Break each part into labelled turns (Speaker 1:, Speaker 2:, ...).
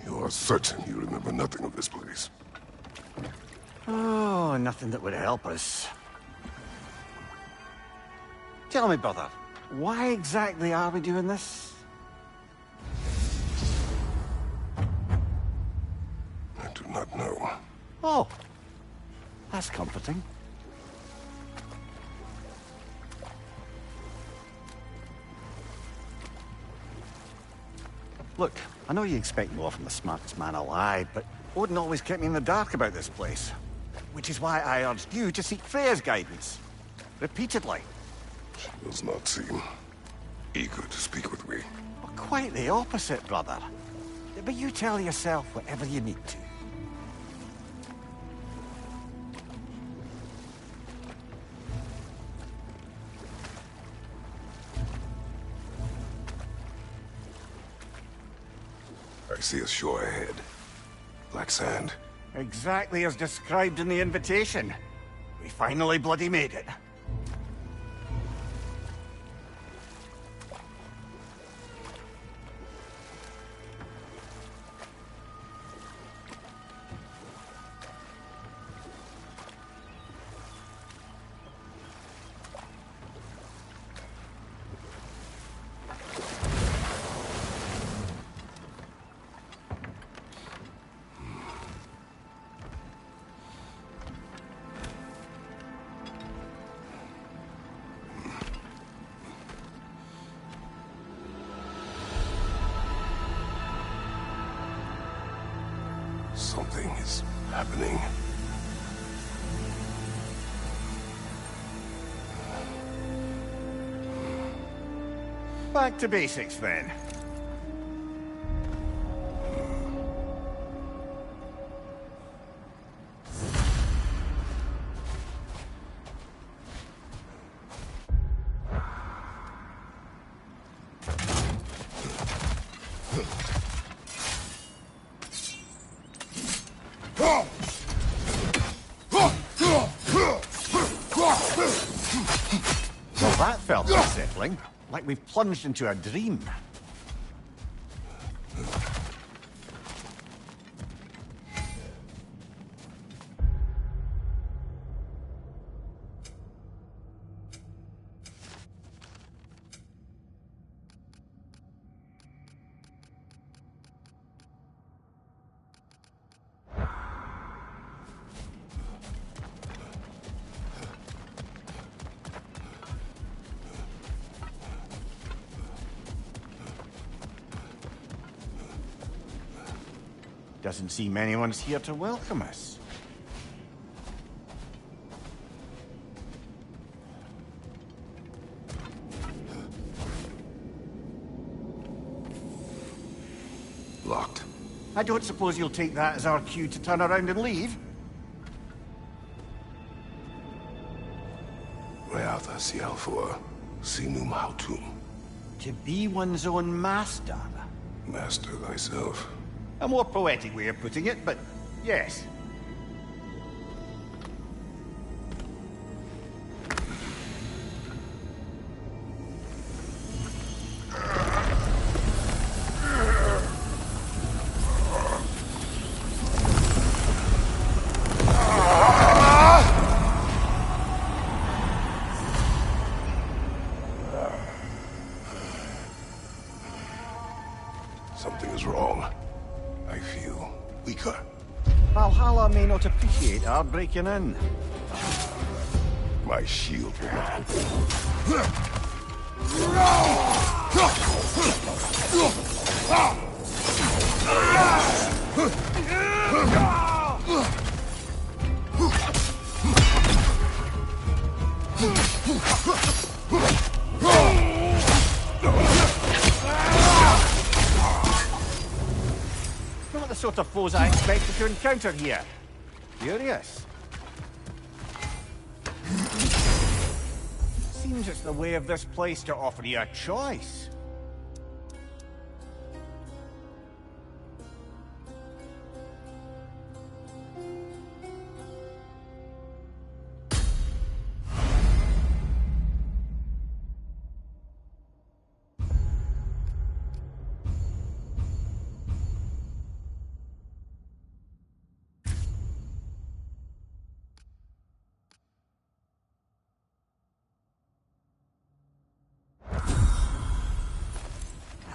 Speaker 1: You are certain you remember nothing of this place?
Speaker 2: Oh, nothing that would help us. Tell me, brother, why exactly are we doing this?
Speaker 1: I do not know.
Speaker 2: Oh, that's comforting. Look, I know you expect more from the smartest man alive, but Odin always kept me in the dark about this place. Which is why I urged you to seek Freya's guidance. Repeatedly.
Speaker 1: She does not seem eager to speak with me.
Speaker 2: Well, quite the opposite, brother. But you tell yourself whatever you need to.
Speaker 1: I see a shore ahead. Black sand.
Speaker 2: Exactly as described in the invitation. We finally bloody made it.
Speaker 1: Something is happening.
Speaker 2: Back to basics, then. Well, that felt unsettling. Like we've plunged into a dream. Doesn't seem anyone's here to welcome us.
Speaker 1: Locked.
Speaker 2: I don't suppose you'll take that as our cue to turn around and leave?
Speaker 1: Reatha Sialfor, Sinum Hautum.
Speaker 2: To be one's own master.
Speaker 1: Master thyself.
Speaker 2: A more poetic way of putting it, but yes.
Speaker 1: Something is wrong. I feel weaker.
Speaker 2: Valhalla may not appreciate our breaking in.
Speaker 1: My shield will not.
Speaker 2: Not the sort of foes I expected to encounter here. Curious. Seems it's the way of this place to offer you a choice.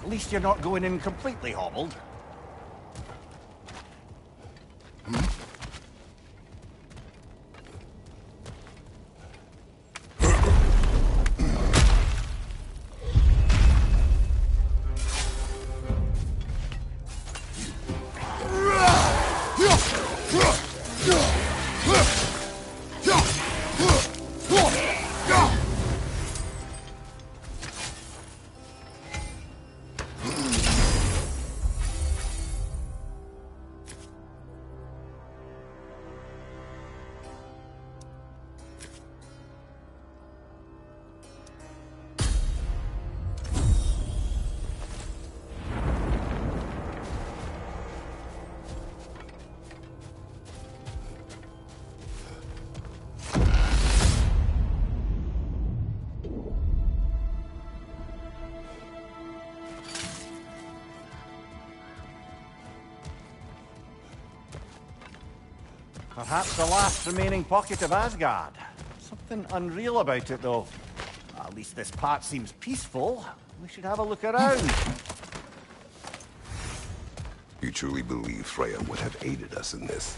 Speaker 2: At least you're not going in completely hobbled. Perhaps the last remaining pocket of Asgard. Something unreal about it, though. At least this part seems peaceful. We should have a look around.
Speaker 1: You truly believe Freya would have aided us in this?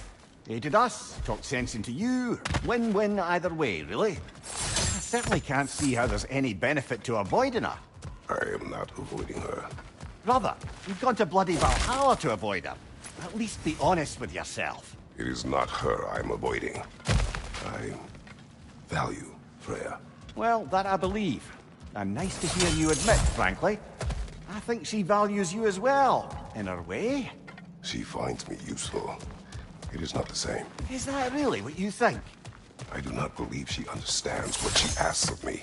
Speaker 2: Aided us, talked sense into you. Win-win either way, really. I certainly can't see how there's any benefit to avoiding her.
Speaker 1: I am not avoiding her.
Speaker 2: Brother, you've gone to bloody Valhalla to avoid her. At least be honest with yourself.
Speaker 1: It is not her I'm avoiding. I value Freya.
Speaker 2: Well, that I believe. And nice to hear you admit, frankly. I think she values you as well, in her way.
Speaker 1: She finds me useful. It is not the same.
Speaker 2: Is that really what you think?
Speaker 1: I do not believe she understands what she asks of me.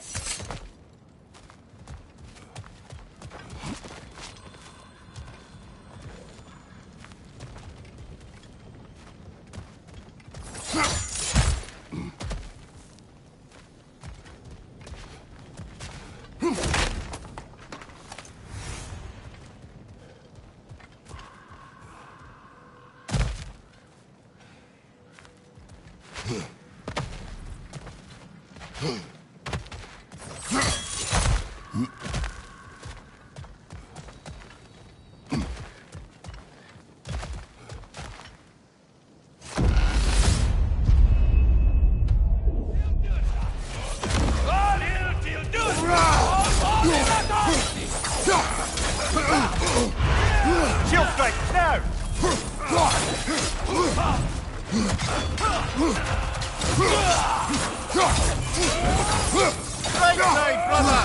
Speaker 2: Shield strike, now! Right side, brother!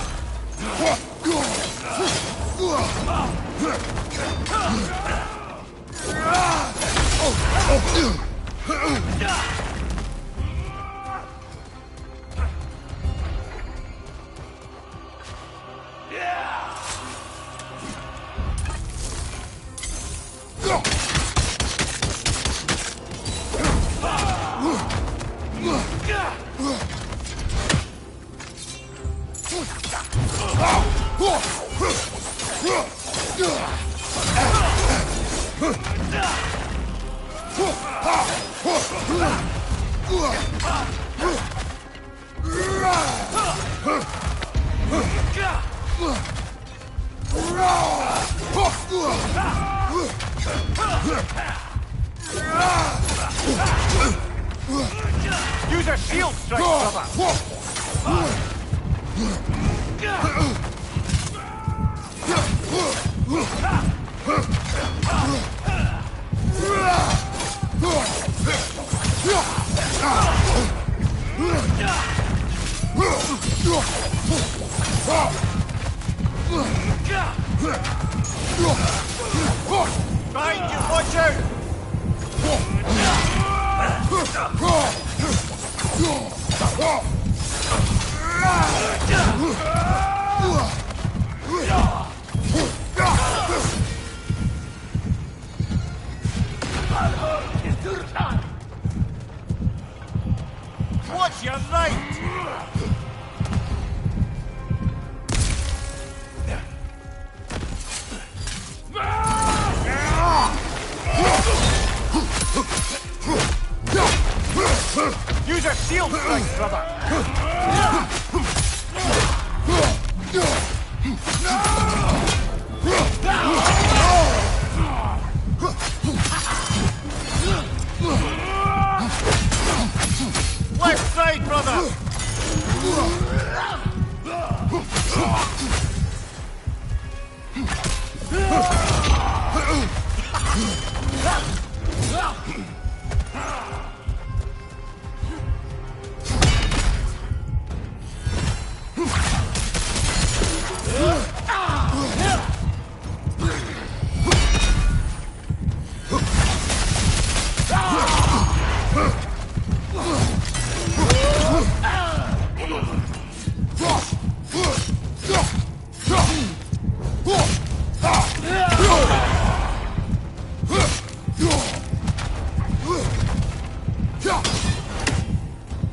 Speaker 2: Use a shield strike, brother! Behind you, watch out! Watch your right! Use a shield strike, brother! side, brother!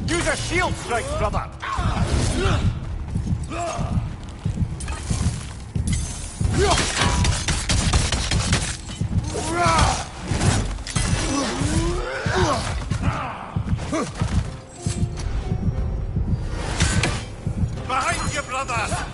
Speaker 2: Use a shield strike, brother! Behind you, brother!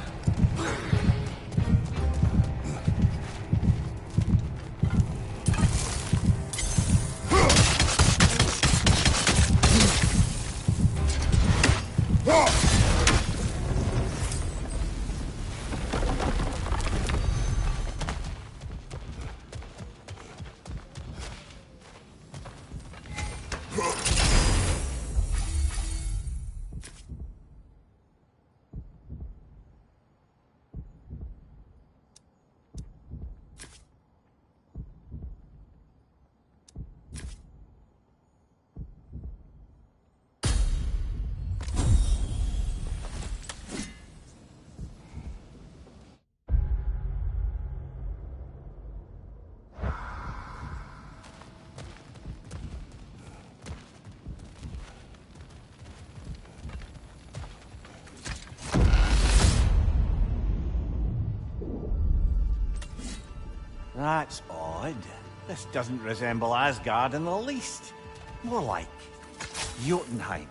Speaker 2: That's odd. This doesn't resemble Asgard in the least. More like Jotunheim.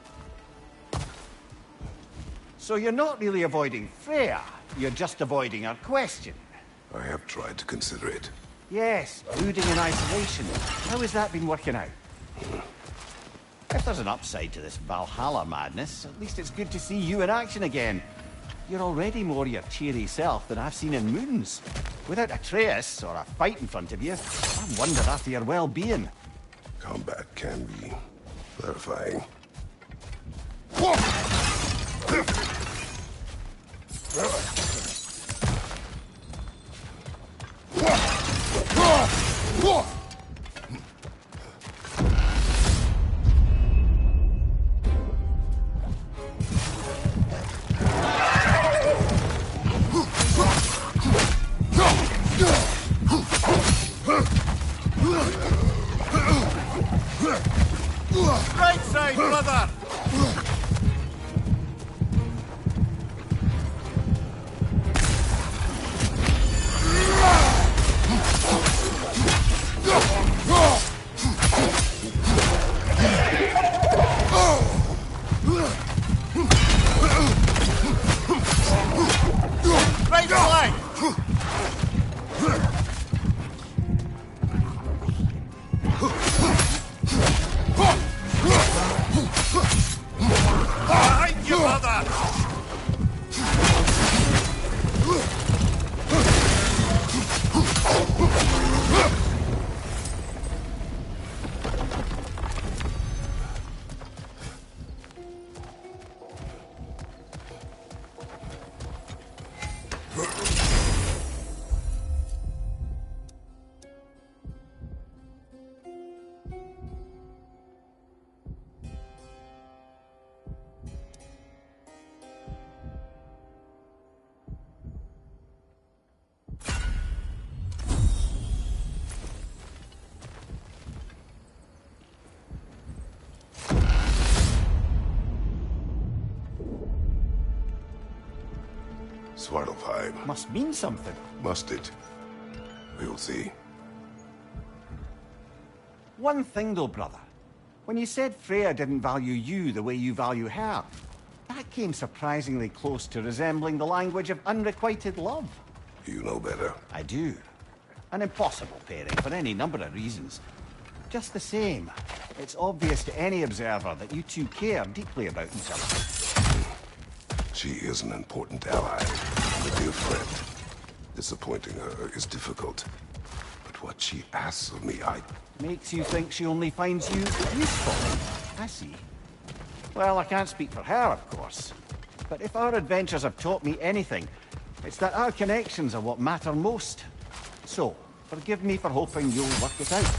Speaker 2: So you're not really avoiding Freya, you're just avoiding our question.
Speaker 1: I have tried to consider it.
Speaker 2: Yes, brooding in isolation. How has that been working out? If there's an upside to this Valhalla madness, at least it's good to see you in action again. You're already more your cheery self than I've seen in moons. Without Atreus or a fight in front of you, I wonder after your well-being.
Speaker 1: Combat can be clarifying.
Speaker 2: Right side, brother! Right flank! Behind you, brother!
Speaker 1: Svartalfheim.
Speaker 2: Must mean something.
Speaker 1: Must it? We'll see.
Speaker 2: One thing though, brother. When you said Freya didn't value you the way you value her, that came surprisingly close to resembling the language of unrequited love.
Speaker 1: You know better.
Speaker 2: I do. An impossible pairing for any number of reasons. Just the same, It's obvious to any observer that you two care deeply about each other.
Speaker 1: She is an important ally, and a dear friend. Disappointing her is difficult. But what she asks of me,
Speaker 2: Makes you think she only finds you useful. I see. Well, I can't speak for her, of course. But if our adventures have taught me anything, it's that our connections are what matter most. So, forgive me for hoping you'll work it out.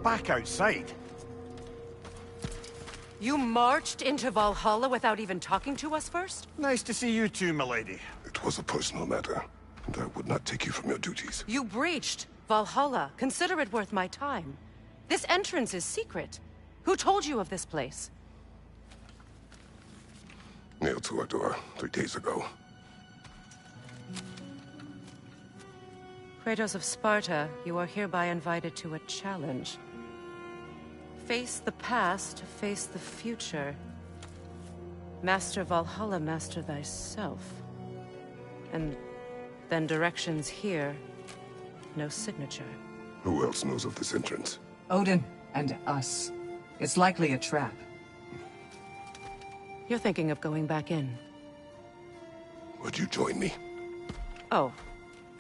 Speaker 2: Back outside.
Speaker 3: You marched into Valhalla without even talking to us first?
Speaker 2: Nice to see you too, milady.
Speaker 1: It was a personal matter, and I would not take you from your duties.
Speaker 3: You breached Valhalla. Consider it worth my time. This entrance is secret. Who told you of this place?
Speaker 1: Nailed to our door 3 days ago.
Speaker 3: Kratos of Sparta, you are hereby invited to a challenge. Face the past, face the future. Master Valhalla, master thyself. And then directions here, no signature.
Speaker 1: Who else knows of this entrance?
Speaker 4: Odin and us. It's likely a trap.
Speaker 3: You're thinking of going back in.
Speaker 1: Would you join me?
Speaker 3: Oh,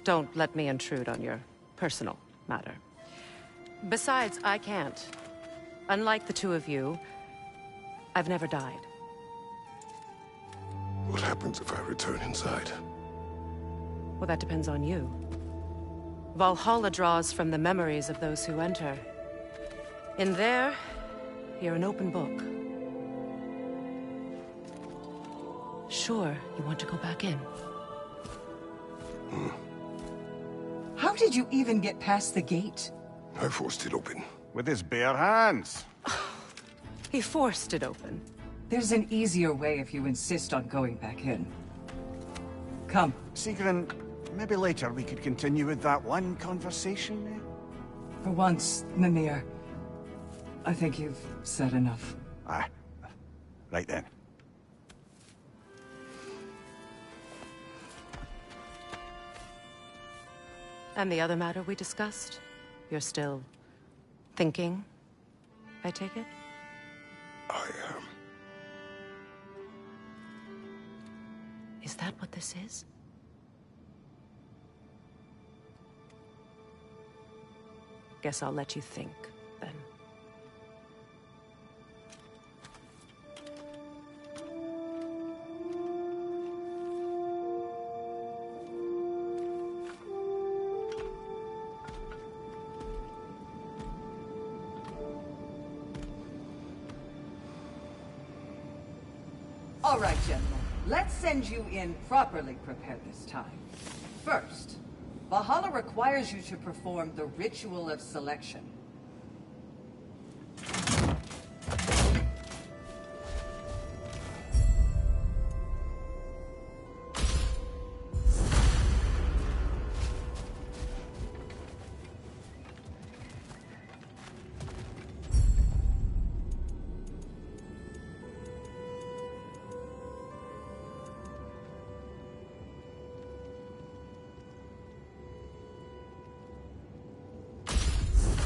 Speaker 3: don't let me intrude on your personal matter. Besides, I can't. Unlike the two of you, I've never died.
Speaker 1: What happens if I return inside?
Speaker 3: Well, that depends on you. Valhalla draws from the memories of those who enter. In there, you're an open book. Sure, you want to go back in.
Speaker 4: How did you even get past the gate?
Speaker 1: I forced it open.
Speaker 2: With his bare hands.
Speaker 3: He forced it open.
Speaker 4: There's an easier way if you insist on going back in. Come.
Speaker 2: Sigrun, maybe later we could continue with that one conversation.
Speaker 4: For once, Mimir. I think you've said enough.
Speaker 2: Aye. Right then.
Speaker 3: And the other matter we discussed? You're still thinking, I take it?
Speaker 1: I am.
Speaker 3: Is that what this is? Guess I'll let you think, then.
Speaker 4: All right, gentlemen. Let's send you in properly prepared this time. First, Valhalla requires you to perform the ritual of selection.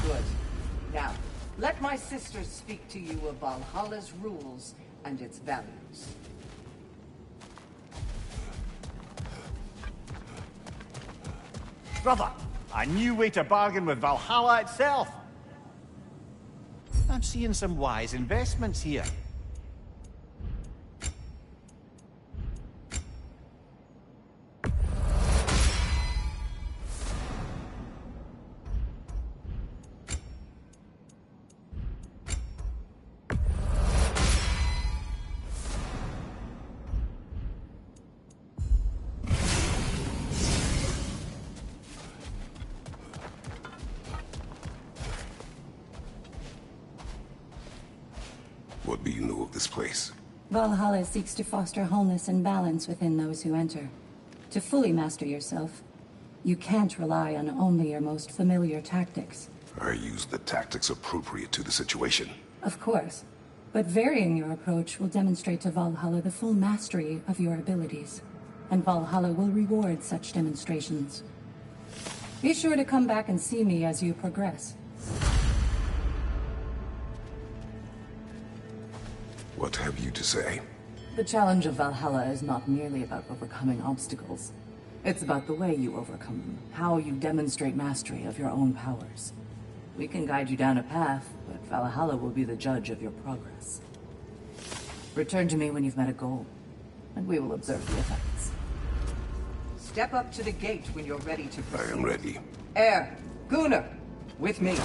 Speaker 4: Good. Now, let my sister speak to you of Valhalla's rules and its values.
Speaker 2: Brother, a new way to bargain with Valhalla itself. I'm seeing some wise investments here.
Speaker 1: What do you know of this place?
Speaker 5: Valhalla seeks to foster wholeness and balance within those who enter. To fully master yourself, you can't rely on only your most familiar tactics.
Speaker 1: I use the tactics appropriate to the situation.
Speaker 5: Of course, but varying your approach will demonstrate to Valhalla the full mastery of your abilities, and Valhalla will reward such demonstrations. Be sure to come back and see me as you progress.
Speaker 1: What have you to say?
Speaker 4: The challenge of Valhalla is not merely about overcoming obstacles. It's about the way you overcome them, how you demonstrate mastery of your own powers. We can guide you down a path, but Valhalla will be the judge of your progress. Return to me when you've met a goal, and we will observe the effects. Step up to the gate when you're ready to proceed.
Speaker 1: I am ready.
Speaker 4: Air, Gunnar, with me.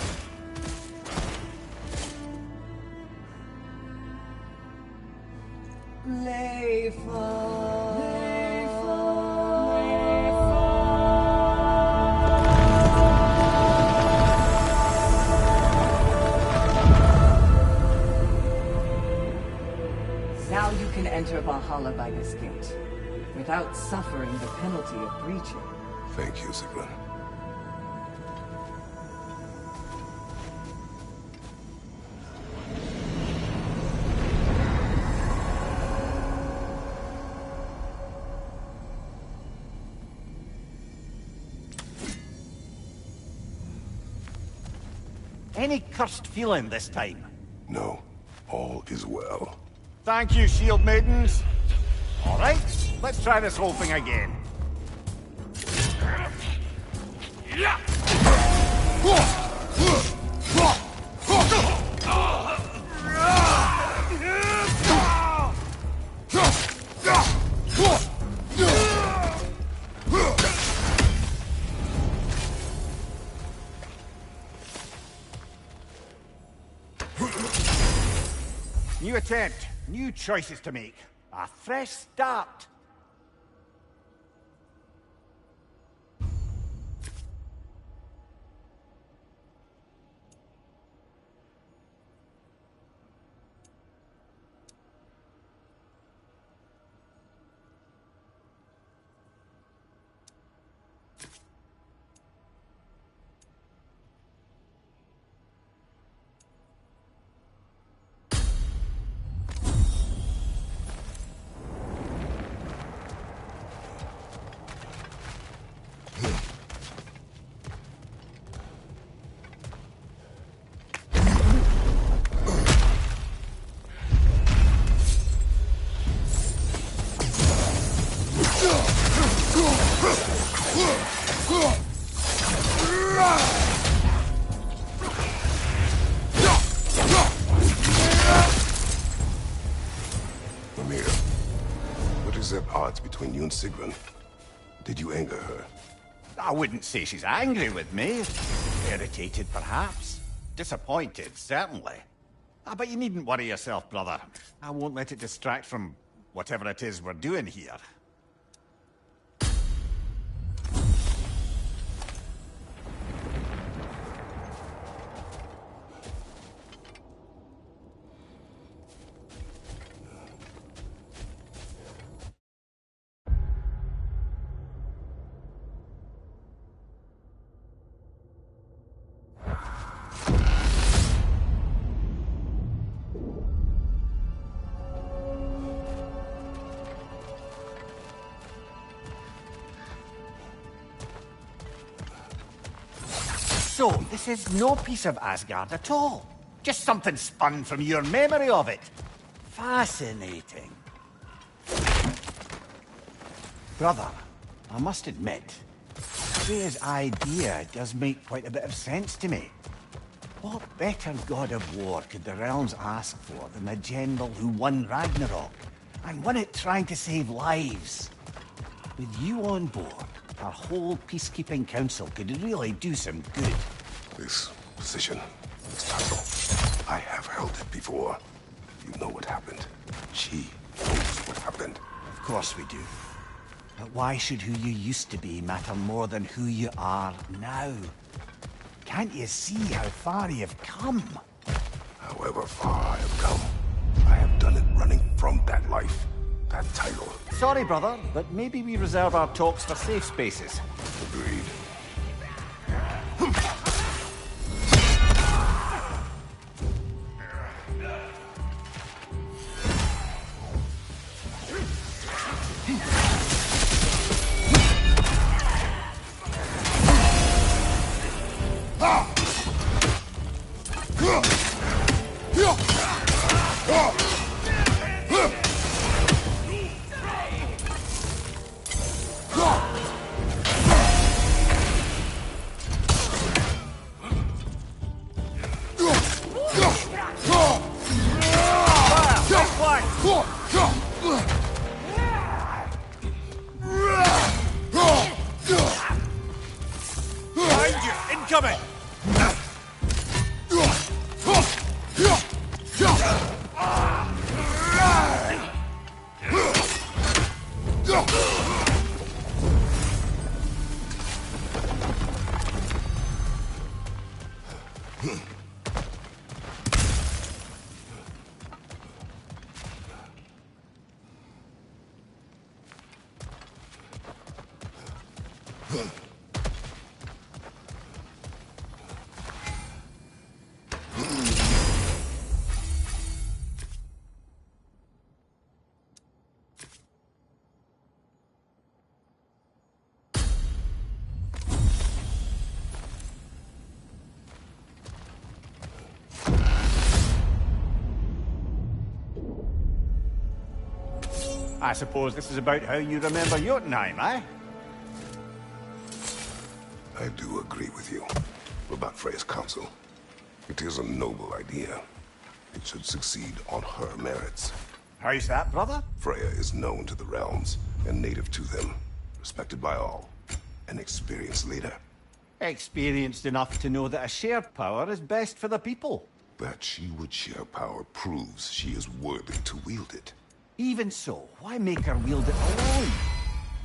Speaker 4: Now you can enter Valhalla by this gate, without suffering the penalty of breaching.
Speaker 1: Thank you, Sigrun.
Speaker 2: Any cursed feeling this time?
Speaker 1: No, all is well.
Speaker 2: Thank you, shield maidens. All right, let's try this whole thing again. New attempt, new choices to make. A fresh start.
Speaker 1: between you and Sigrun. Did you anger her?
Speaker 2: I wouldn't say she's angry with me. Irritated, perhaps. Disappointed, certainly. But you needn't worry yourself, brother. I won't let it distract from whatever it is we're doing here. So, this is no piece of Asgard at all. Just something spun from your memory of it. Fascinating. Brother, I must admit, Freya's idea does make quite a bit of sense to me. What better god of war could the realms ask for than the general who won Ragnarok, and won it trying to save lives? With you on board, our whole peacekeeping council could really do some good.
Speaker 1: This position, this title, I have held it before. You know what happened. She knows what happened.
Speaker 2: Of course we do. But why should who you used to be matter more than who you are now? Can't you see how far you've come?
Speaker 1: However far I have come, I have done it running from that life, that title.
Speaker 2: Sorry, brother, but maybe we reserve our talks for safe spaces.
Speaker 1: Agreed.
Speaker 2: Incoming! I suppose this is about how you remember Jotunheim, eh?
Speaker 1: I do agree with you about Freya's council. It is a noble idea. It should succeed on her merits.
Speaker 2: How's that, brother?
Speaker 1: Freya is known to the realms and native to them, respected by all, an experienced leader.
Speaker 2: Experienced enough to know that a shared power is best for the people.
Speaker 1: That she would share power proves she is worthy to wield it.
Speaker 2: Even so, why make her wield it alone?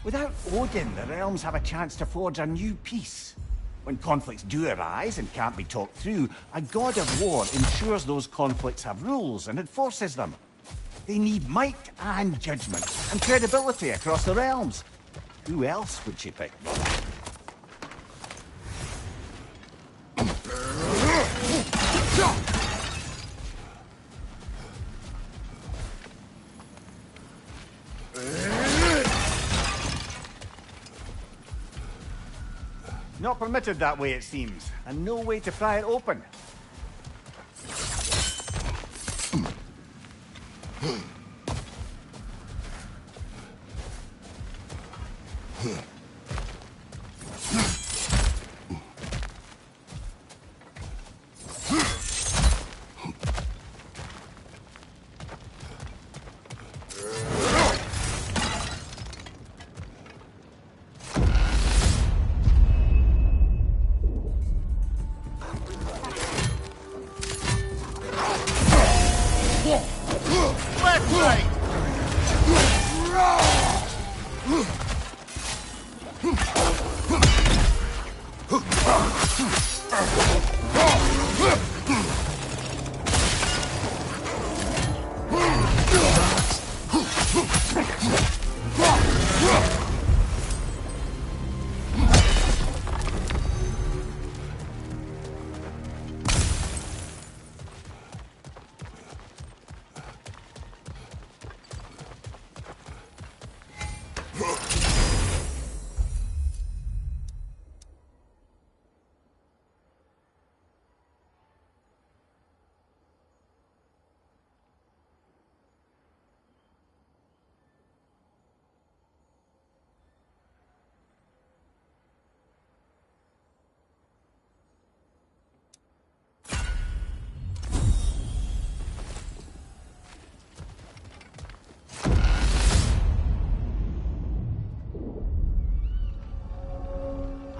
Speaker 2: Without Odin, the realms have a chance to forge a new peace. When conflicts do arise and can't be talked through, a god of war ensures those conflicts have rules and enforces them. They need might and judgment and credibility across the realms. Who else would she pick, brother? Not permitted that way, it seems, and no way to pry it open.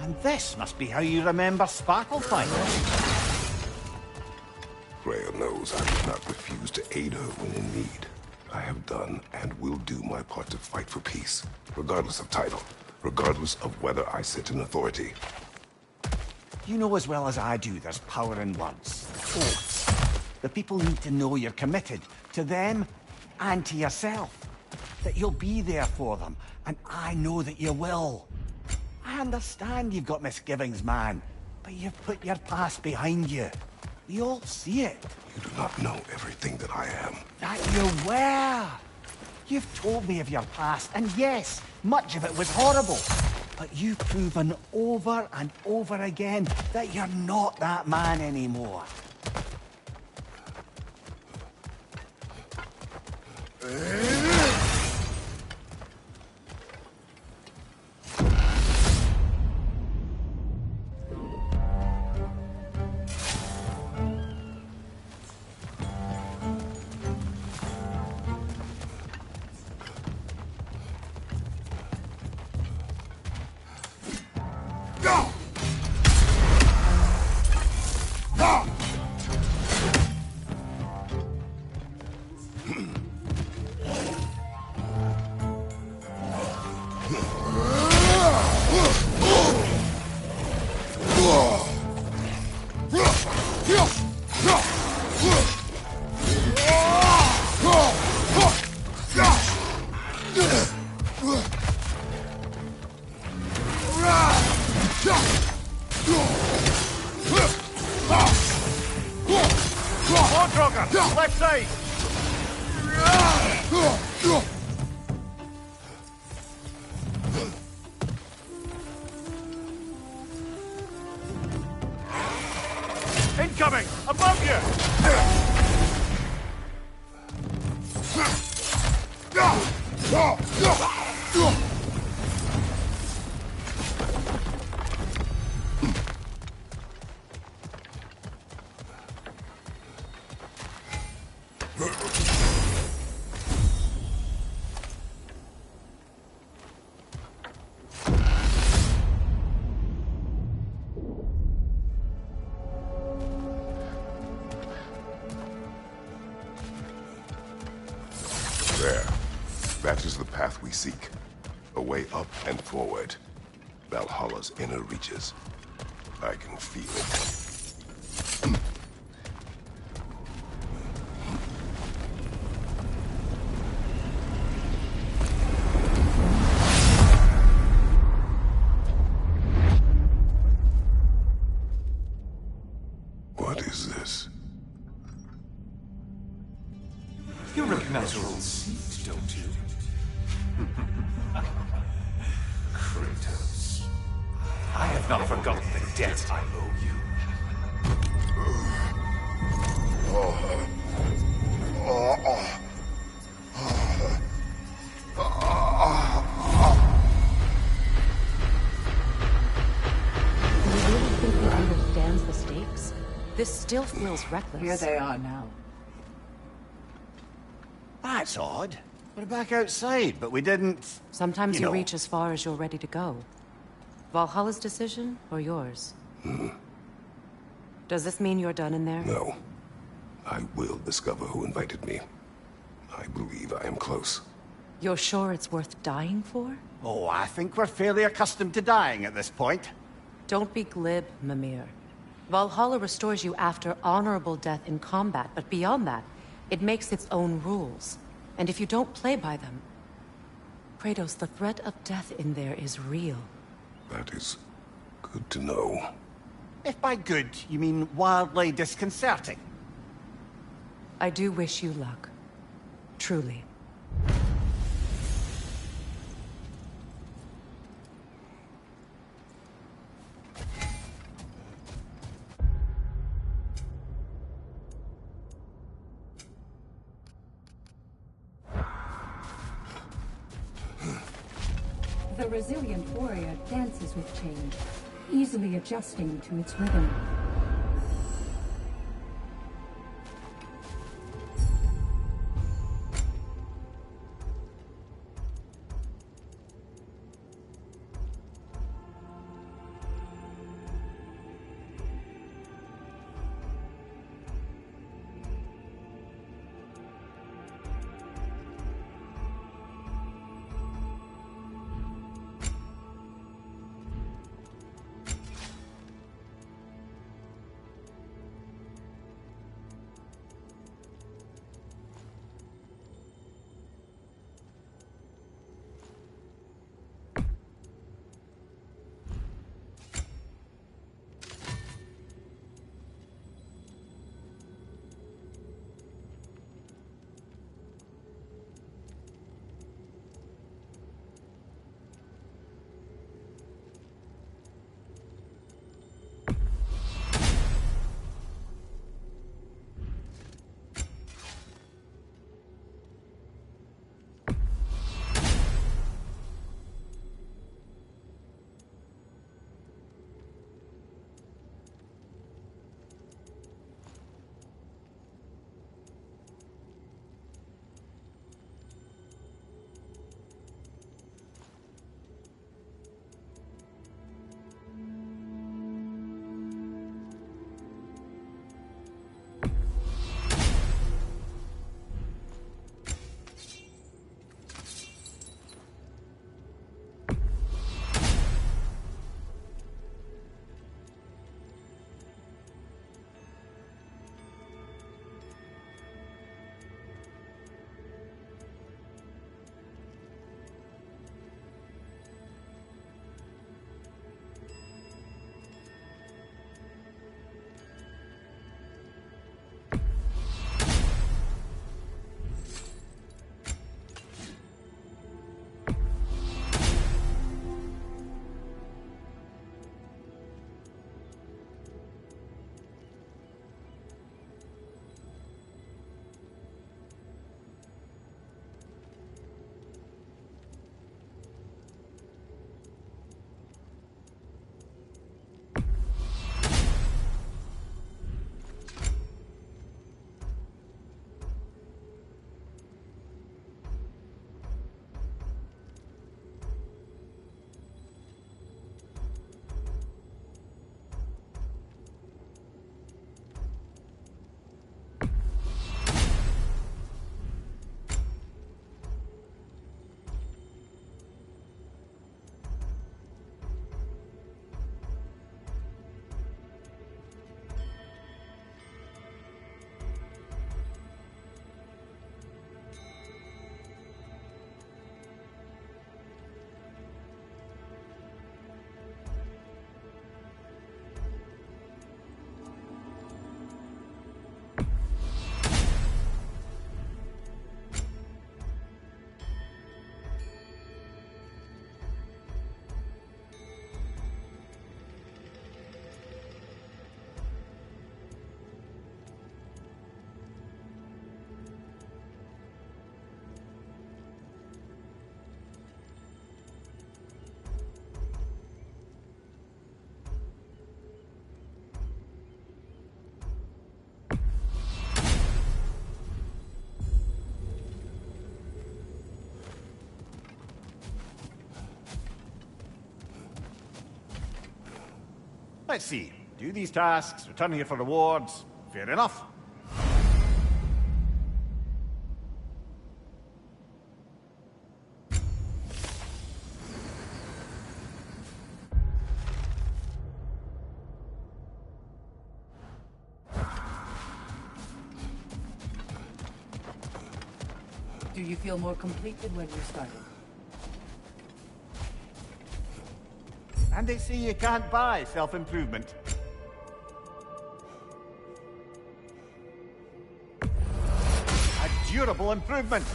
Speaker 2: And this must be how you remember Sparklefight.
Speaker 1: Freya knows I would not refuse to aid her when in need. I have done and will do my part to fight for peace, regardless of title, regardless of whether I sit in authority.
Speaker 2: You know as well as I do there's power in words. Oaths. The people need to know you're committed, to them and to yourself. That you'll be there for them, and I know that you will. I understand you've got misgivings, man, but you've put your past behind you. We all see it.
Speaker 1: You do not know everything that I am.
Speaker 2: That you were. You've told me of your past, and yes, much of it was horrible. But you've proven over and over again that you're not that man anymore. Left side! Incoming! Above you!
Speaker 1: There. That is the path we seek. A way up and forward. Valhalla's inner reaches. I can feel it. What is this?
Speaker 6: You recognize your old seat, don't you? Kratos. I have not forgotten the debt I owe you.
Speaker 3: Do you really think he understands the stakes? This still feels reckless.
Speaker 4: Here they are now.
Speaker 2: That's odd. We're back outside, but we didn't...
Speaker 3: Sometimes you
Speaker 2: know.
Speaker 3: reach as far as you're ready to go. Valhalla's decision, or yours? Does this mean you're done in there?
Speaker 1: No. I will discover who invited me. I believe I am close.
Speaker 3: You're sure it's worth dying for?
Speaker 2: Oh, I think we're fairly accustomed to dying at this point.
Speaker 3: Don't be glib, Mimir. Valhalla restores you after honorable death in combat, but beyond that, it makes its own rules. And if you don't play by them... Kratos, the threat of death in there is real.
Speaker 1: That is good to know.
Speaker 2: If by good, you mean wildly disconcerting.
Speaker 3: I do wish you luck. Truly.
Speaker 5: The resilient warrior dances with change, easily adjusting to its rhythm.
Speaker 2: Let's see. Do these tasks, return here for rewards. Fair enough.
Speaker 4: Do you feel more complete than when you started?
Speaker 2: And they say you can't buy self-improvement. A durable improvement.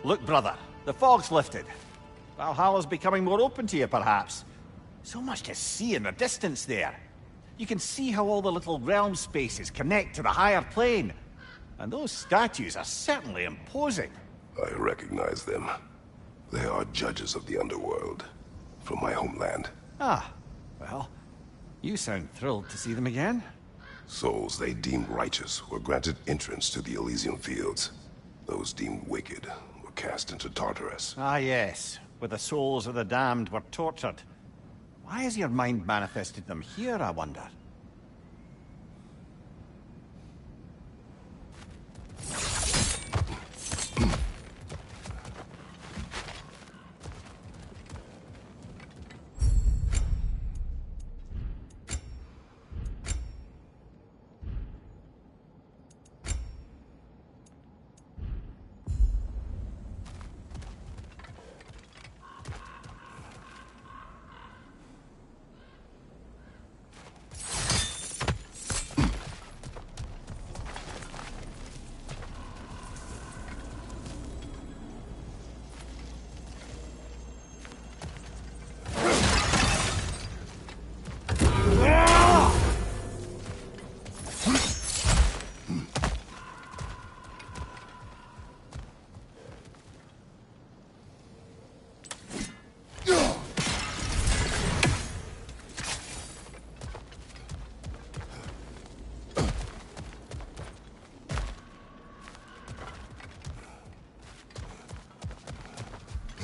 Speaker 2: Look, brother, the fog's lifted. Valhalla's becoming more open to you, perhaps. So much to see in the distance there. You can see how all the little realm spaces connect to the higher plane. And those statues are certainly imposing.
Speaker 1: I recognize them. They are judges of the underworld, from my homeland.
Speaker 2: Ah, well, you sound thrilled to see them again.
Speaker 1: Souls they deemed righteous were granted entrance to the Elysian fields. Those deemed wicked were cast into Tartarus.
Speaker 2: Ah, yes, where the souls of the damned were tortured. Why has your mind manifested them here, I wonder?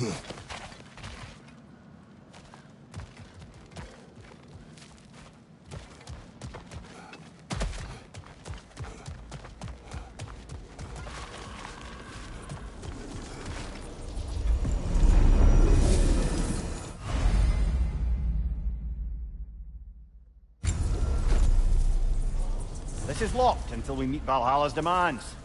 Speaker 2: This is locked until we meet Valhalla's demands.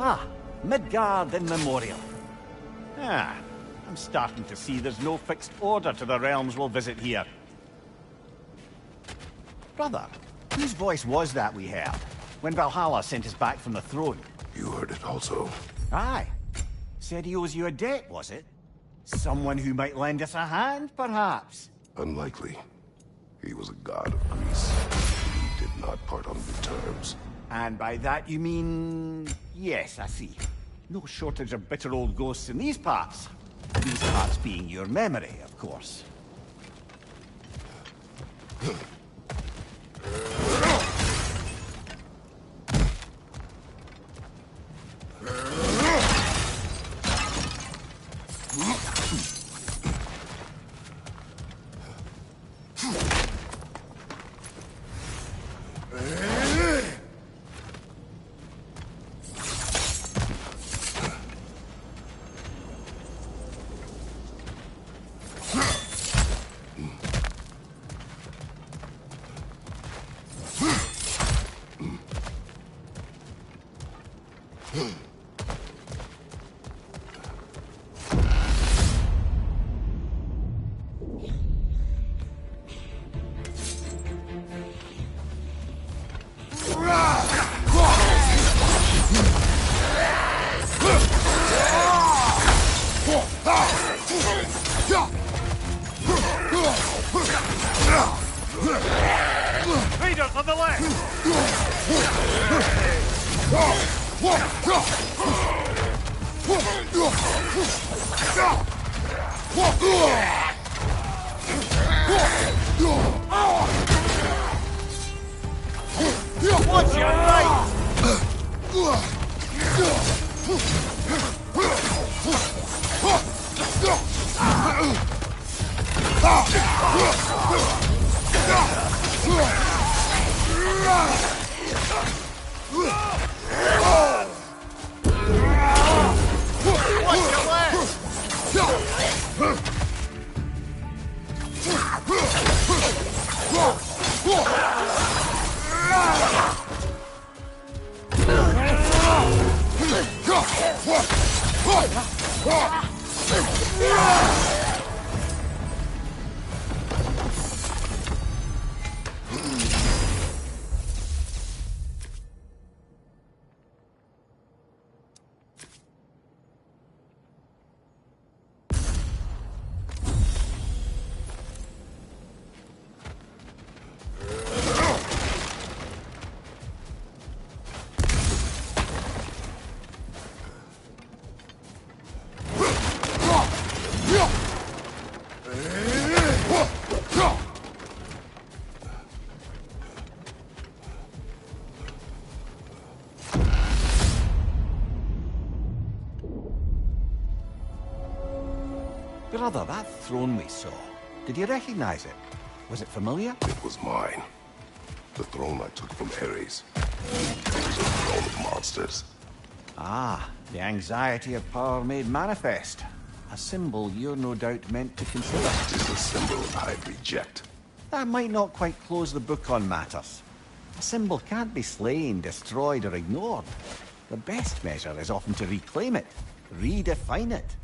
Speaker 2: Ah, Midgard in Memorial. Ah, I'm starting to see there's no fixed order to the realms we'll visit here. Brother, whose voice was that we heard when Valhalla sent us back from the throne?
Speaker 1: You heard it also.
Speaker 2: Aye. Said he owes you a debt, was it? Someone who might lend us a hand, perhaps?
Speaker 1: Unlikely. He was a god of Greece. He did not part on good terms.
Speaker 2: And by that you mean... Yes, I see. No shortage of bitter old ghosts in these parts. These parts being your memory, of course.
Speaker 6: Raiders on the left!
Speaker 2: Watch your right! Brother, that throne we saw, did you recognize it? Was it familiar?
Speaker 1: It was mine. The throne I took from Ares. It was a throne of monsters.
Speaker 2: Ah, the anxiety of power made manifest. A symbol you're no doubt meant to consider.
Speaker 1: It is a symbol I reject.
Speaker 2: That might not quite close the book on matters. A symbol can't be slain, destroyed, or ignored. The best measure is often to reclaim it, redefine it.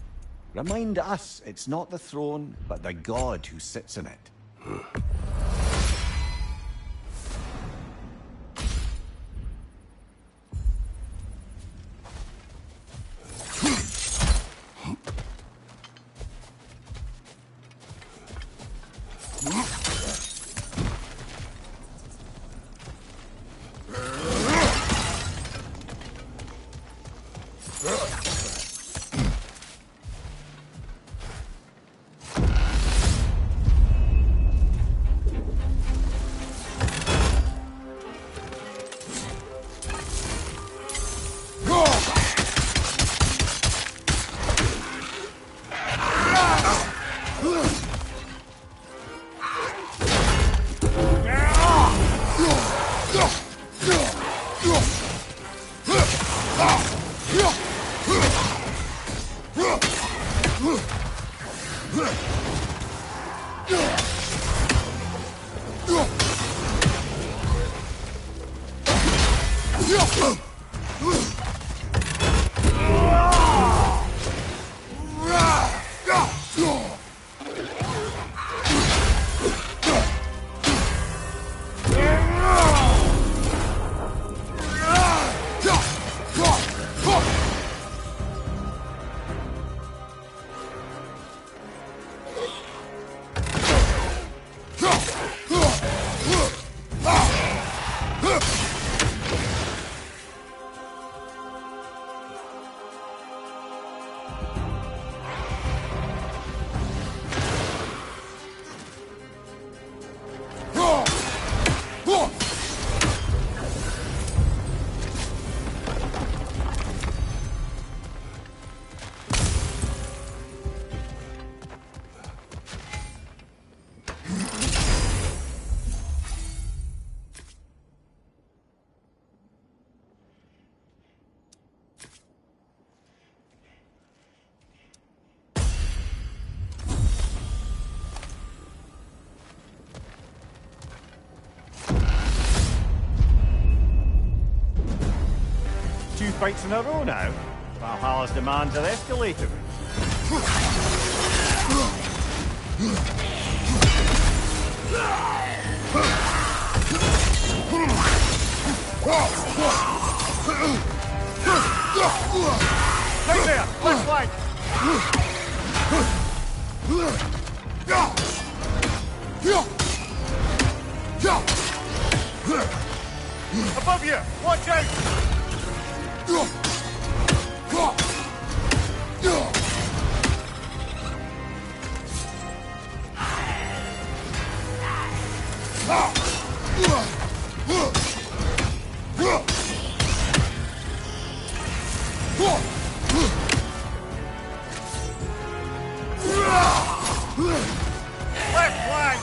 Speaker 2: Remind us it's not the throne, but the god who sits in it. Two fights in a row now. Valhalla's demands are escalating. Right there, left flank. Above you, watch out. Left flank.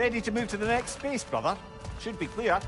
Speaker 2: Ready to move to the next space, brother? Should be clear.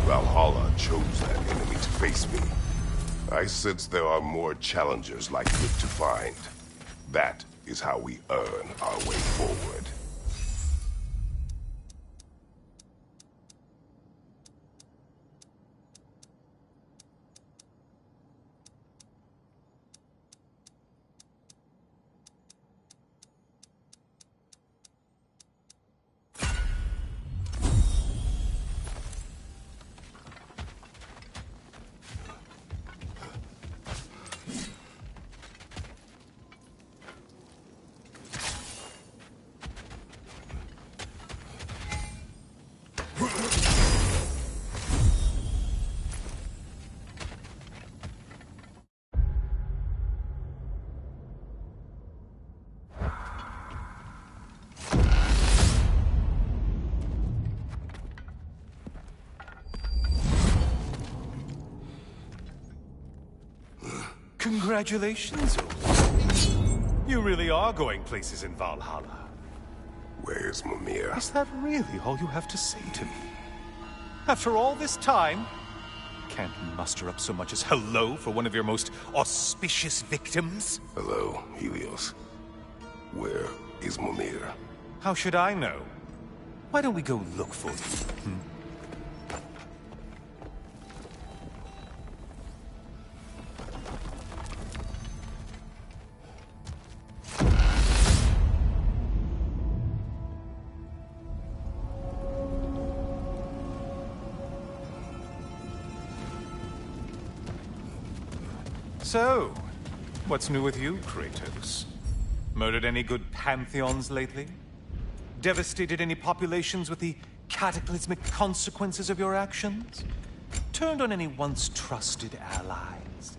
Speaker 1: Valhalla chose that enemy to face me. I sense there are more challengers like it to find. That is how we earn our way forward.
Speaker 6: Congratulations, you really are going places in Valhalla.
Speaker 1: Where's Mimir?
Speaker 6: Is that really all you have to say to me? After all this time, can't muster up so much as hello for one of your most auspicious victims?
Speaker 1: Hello, Helios. Where is Mimir?
Speaker 6: How should I know? Why don't we go look for him? So, what's new with you, Kratos? Murdered any good pantheons lately? Devastated any populations with the cataclysmic consequences of your actions? Turned on any once trusted allies?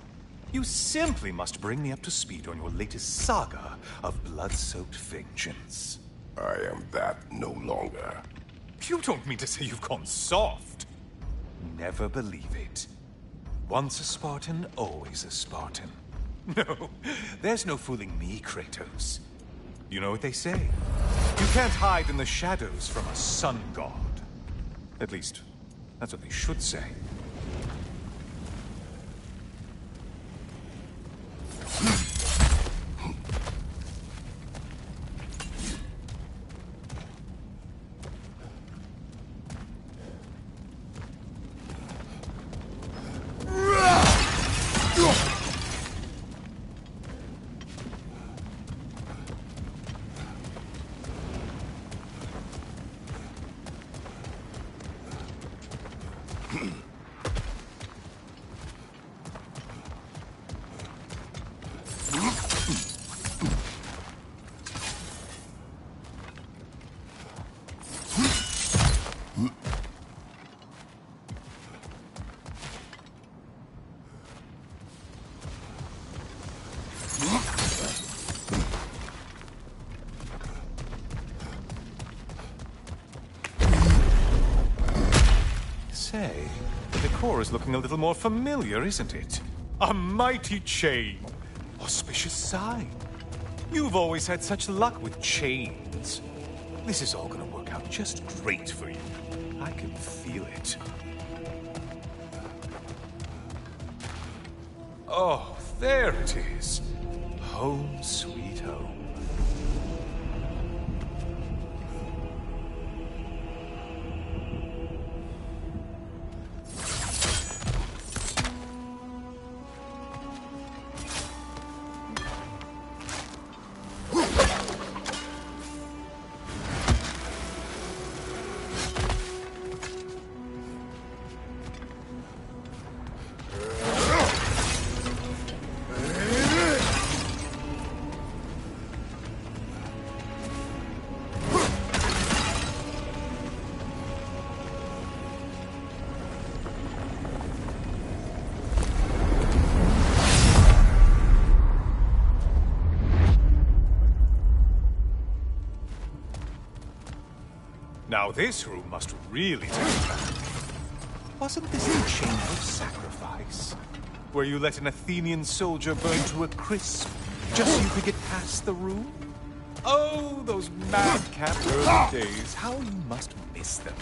Speaker 6: You simply must bring me up to speed on your latest saga of blood-soaked vengeance.
Speaker 1: I am that no longer.
Speaker 6: You don't mean to say you've gone soft? Never believe it. Once a Spartan, always a Spartan. No, there's no fooling me, Kratos. You know what they say? You can't hide in the shadows from a sun god. At least, that's what they should say. decor is looking a little more familiar, isn't it? A mighty chain. Auspicious sign. You've always had such luck with chains. This is all gonna work out just great for you. I can feel it. Oh, there it is. Home sweet home. Now this room must really take you back. Wasn't this the Chamber of Sacrifice? Where you let an Athenian soldier burn to a crisp, just so you could get past the room? Oh, those madcap early days. How you must miss them.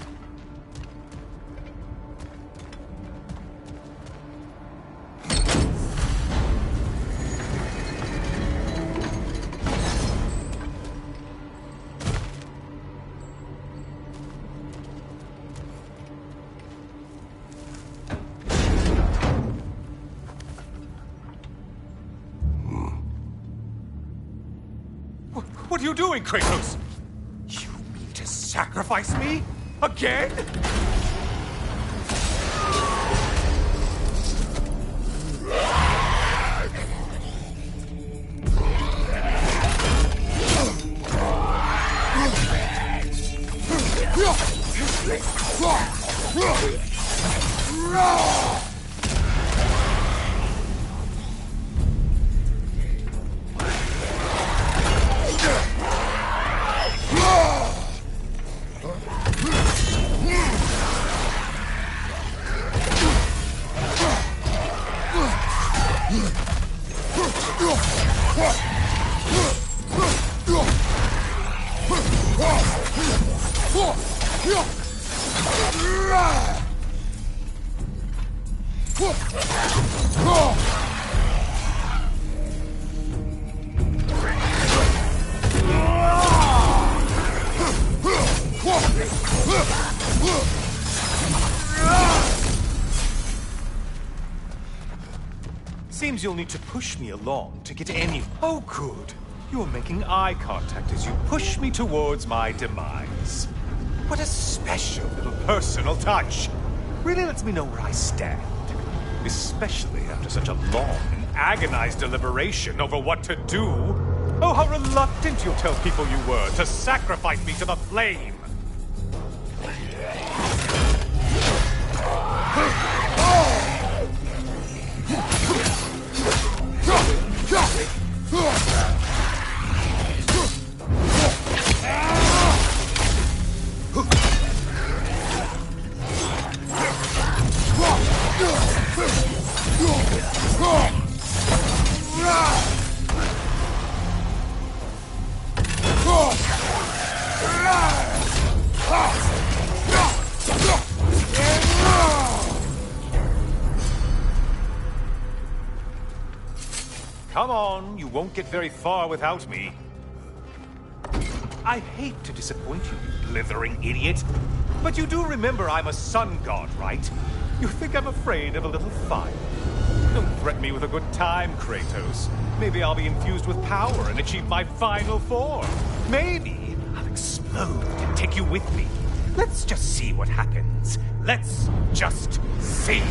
Speaker 6: What are you doing, Kratos? You mean to sacrifice me? Again? Seems you'll need to push me along to get any... Oh, good. You're making eye contact as you push me towards my demise. What a special little personal touch. Really lets me know where I stand. Especially after such a long and agonized deliberation over what to do. Oh, how reluctant you'll tell people you were to sacrifice me to the flame. Come on, you won't get very far without me. I hate to disappoint you, you blithering idiot. But you do remember I'm a sun god, right? You think I'm afraid of a little fire? Don't threaten me with a good time, Kratos. Maybe I'll be infused with power and achieve my final form. Maybe I'll explode and take you with me. Let's just see what happens. Let's just see.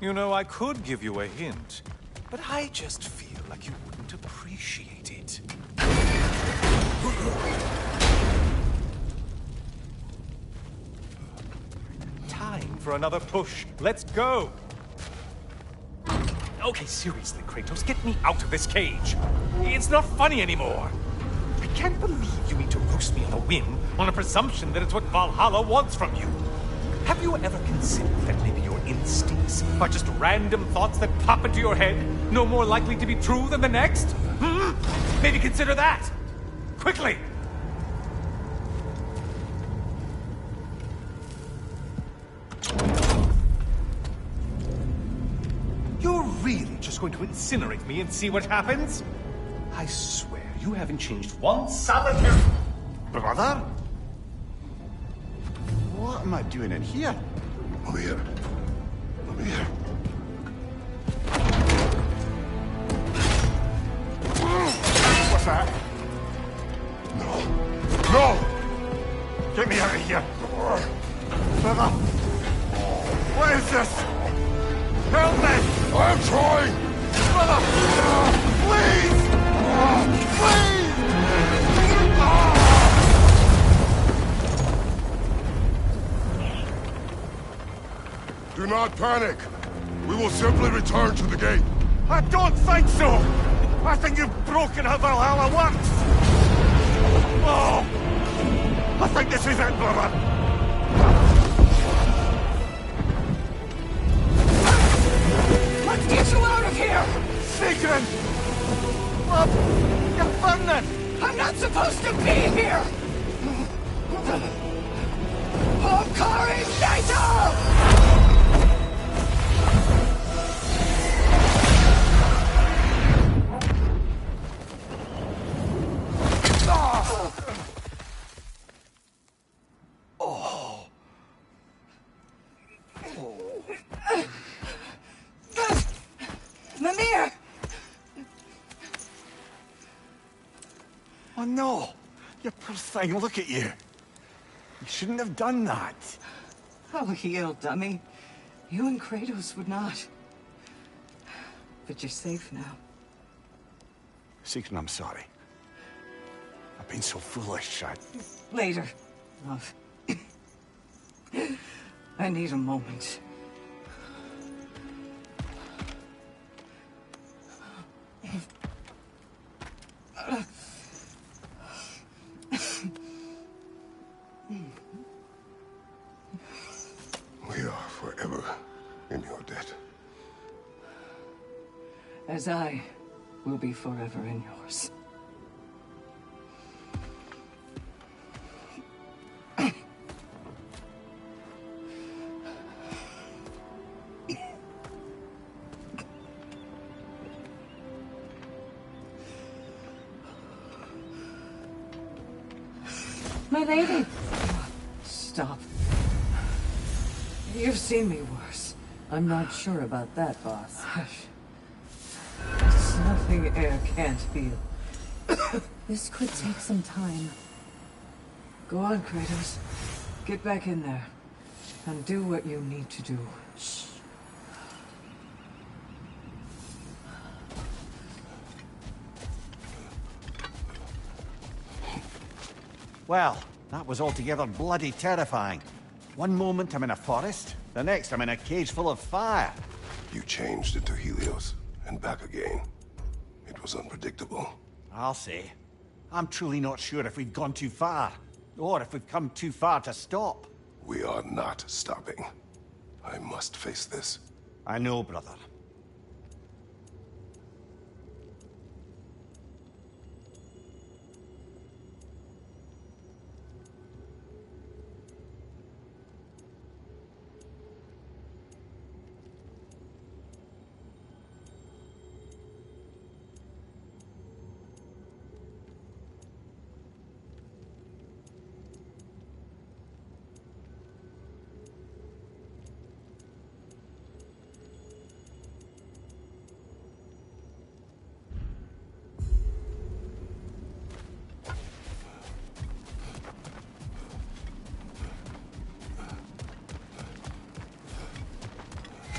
Speaker 6: You know, I could give you a hint, but I just feel like you wouldn't appreciate it. Time for another push. Let's go! Okay, seriously, Kratos, get me out of this cage. It's not funny anymore. I can't believe you need to roast me on a whim on a presumption that it's what Valhalla wants from you. Have you ever considered that maybe your instincts are just random thoughts that pop into your head, no more likely to be true than the next? Hmm? Maybe consider that! Quickly! You're really just going to incinerate me and see what happens? I swear, you haven't changed one solitary...
Speaker 2: Brother? What am I doing in here?
Speaker 1: Over here. Over here.
Speaker 2: What's that?
Speaker 1: No. No!
Speaker 2: Get me out of here! Brother! What is this? Help me!
Speaker 1: I'm trying!
Speaker 2: Brother! Please! Please!
Speaker 1: Do not panic. We will simply return to the gate.
Speaker 2: I don't think so! I think you've broken how Valhalla works! Oh! I think this is it, brother!
Speaker 5: Let's get you out of here!
Speaker 2: Sigrun! Love! You're burning!
Speaker 5: I'm not supposed to be here! Hokari Naito! Mimir!
Speaker 2: Oh no! You poor thing, look at you! You shouldn't have done that.
Speaker 4: Oh, heal, dummy. You and Kratos would not. But you're safe now.
Speaker 2: Sigrun, I'm sorry. I've been so foolish,
Speaker 4: Later, love. I need a moment.
Speaker 1: We are forever in your debt.
Speaker 4: As I will be forever in yours.
Speaker 5: My lady!
Speaker 4: Stop. You've seen me worse. I'm not sure about that, boss. It's nothing air can't heal.
Speaker 5: This could take some time.
Speaker 4: Go on, Kratos. Get back in there. And do what you need to do. Shh.
Speaker 2: Well, that was altogether bloody terrifying. One moment I'm in a forest, the next I'm in a cage full of fire.
Speaker 1: You changed into Helios, and back again. It was unpredictable.
Speaker 2: I'll say. I'm truly not sure if we've gone too far, or if we've come too far to stop.
Speaker 1: We are not stopping. I must face this.
Speaker 2: I know, brother.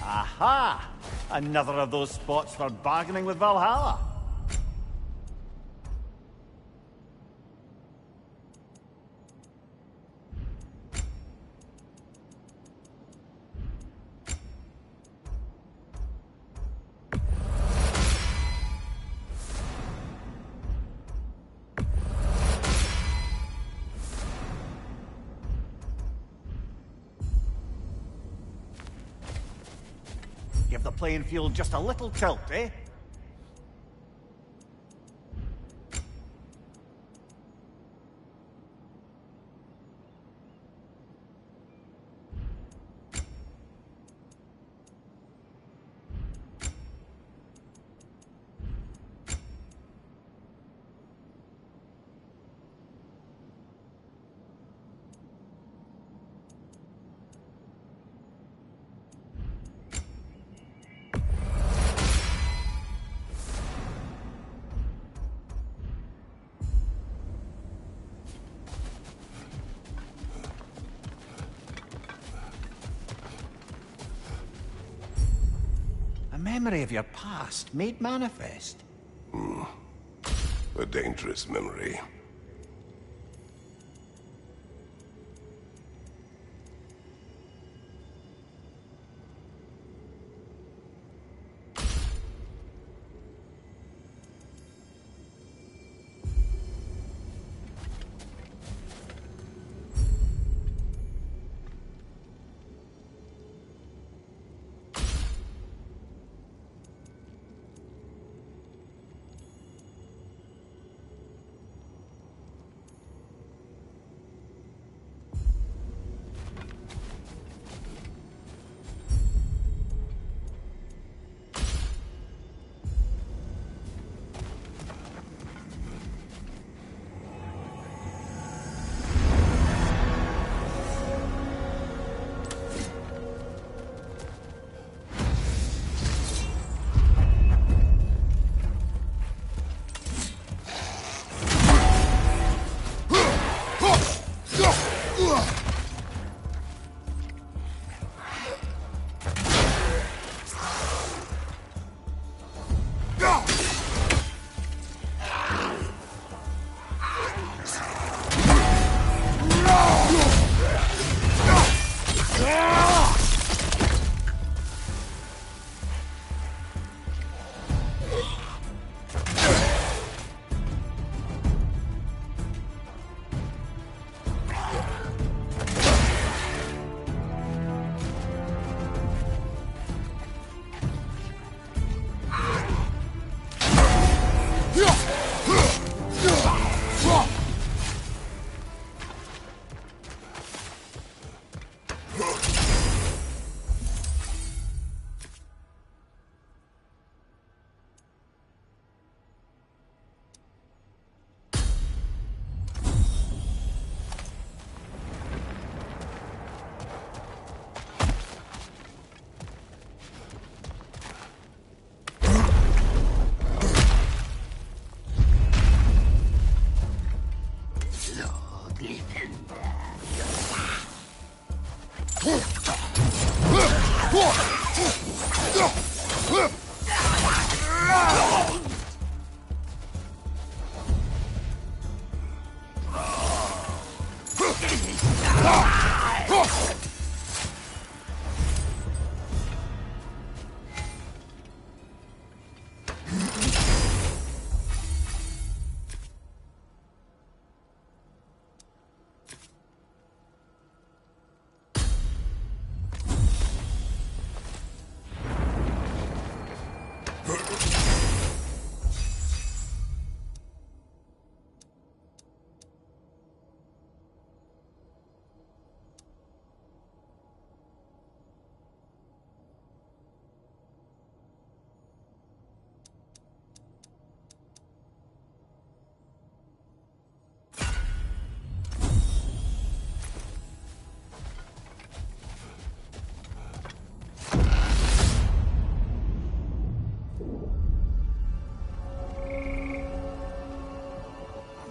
Speaker 2: Aha! Another of those spots for bargaining with Valhalla. Give the playing field just a little tilt, eh? A memory of your past made manifest.
Speaker 1: A dangerous memory.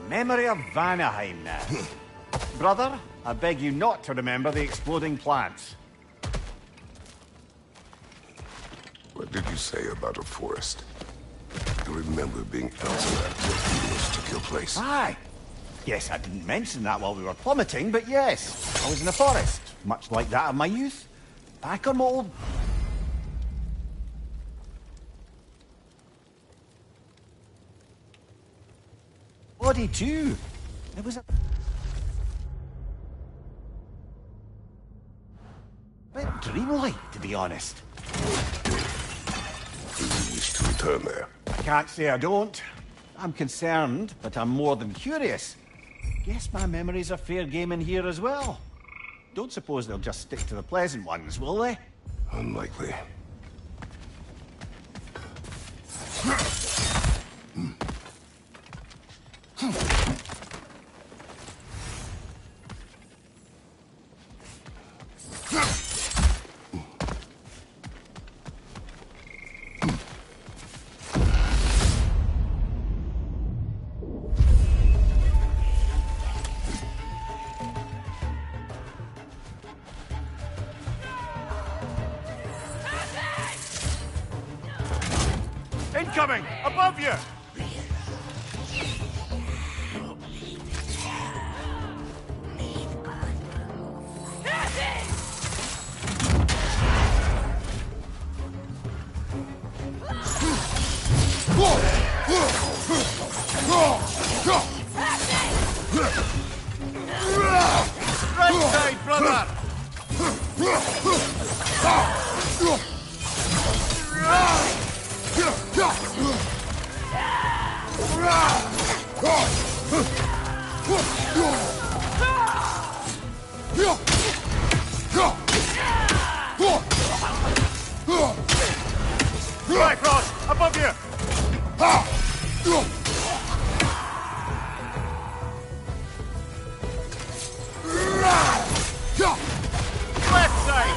Speaker 2: Memory of Vanaheim now. Brother, I beg you not to remember the exploding plants.
Speaker 1: What did you say about a forest? I remember being elsewhere until heroes took your place.
Speaker 2: Aye. Yes, I didn't mention that while we were plummeting, but yes, I was in a forest, much like that of my youth. Back on my old... body too. It was a bit dreamlike, to be honest.
Speaker 1: Do you wish to return there?
Speaker 2: I can't say I don't. I'm concerned, but I'm more than curious. Guess my memories are fair game in here as well. Don't suppose they'll just stick to the pleasant ones, will they?
Speaker 1: Unlikely.
Speaker 2: Incoming! Above you! Right side, brother! Right, Ross! Above you! Left side!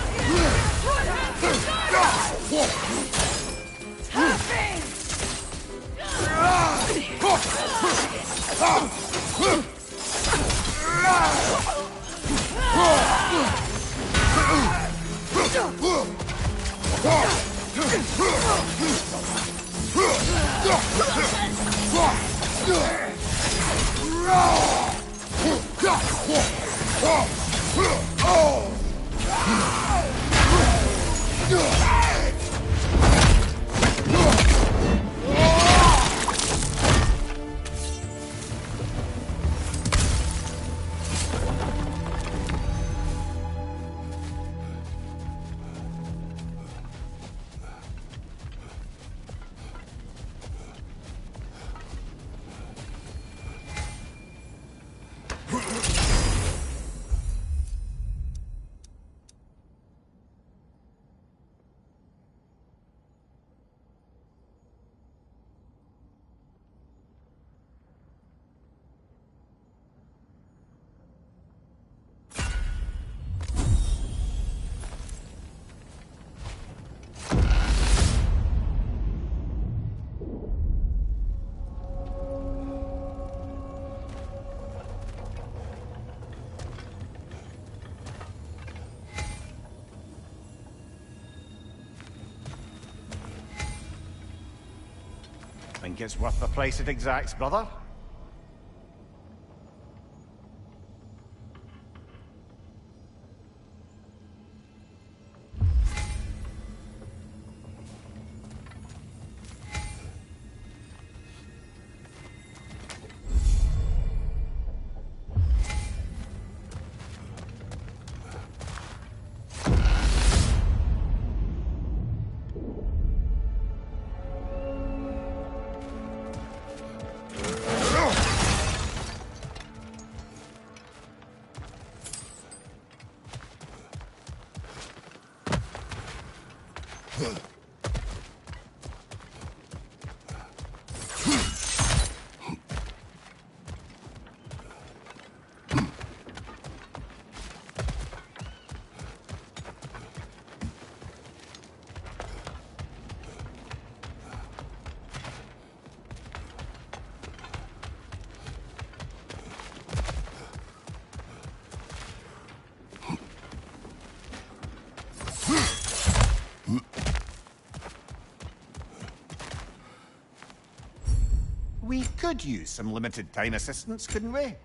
Speaker 2: Think it's worth the price it exacts, brother? could use some limited time assistance, couldn't we?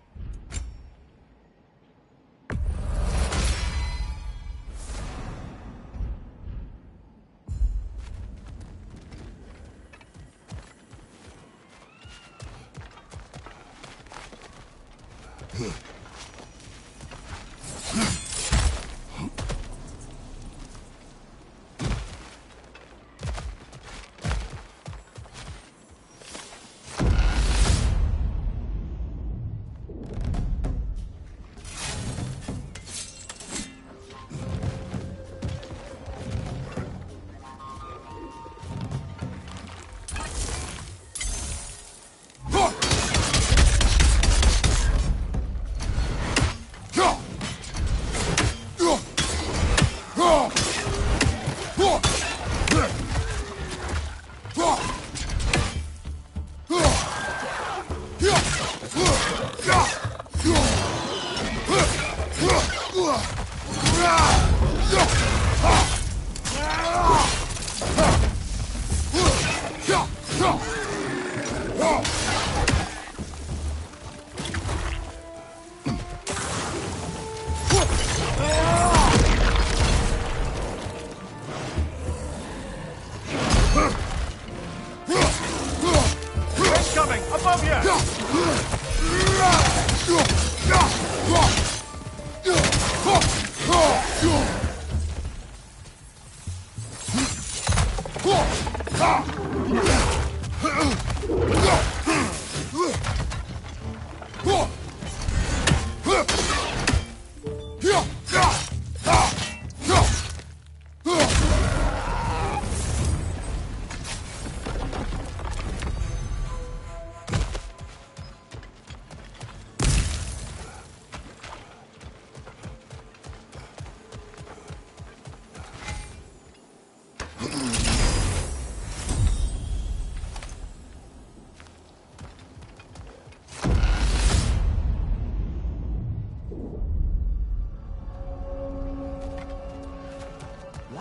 Speaker 6: Coming! Above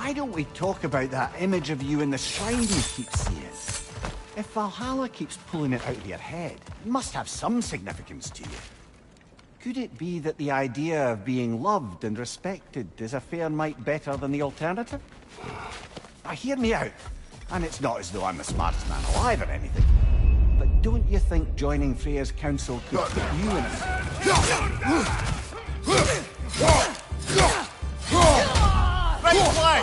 Speaker 2: Why don't we talk about that image of you in the shrine you keep seeing? If Valhalla keeps pulling it out of your head, it must have some significance to you. Could it be that the idea of being loved and respected is a fair mite better than the alternative? Now, hear me out. And it's not as though I'm the smartest man alive or anything. But don't you think joining Freya's council could put you in a...
Speaker 6: Ready to play!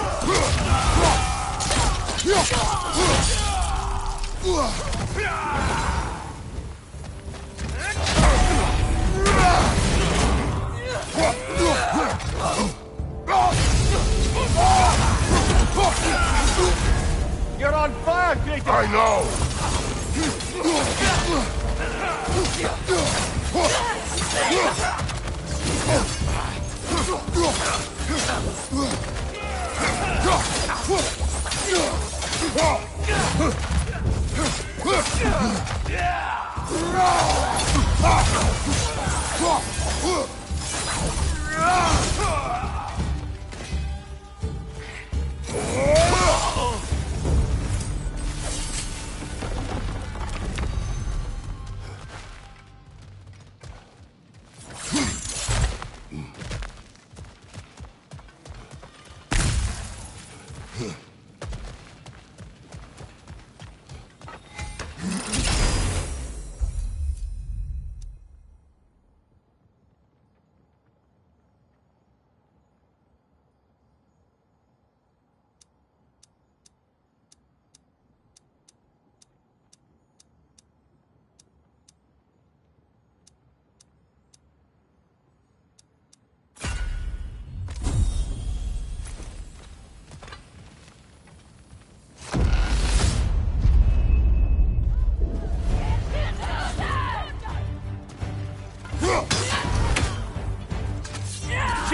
Speaker 2: You're on fire, Kratos!
Speaker 1: I know!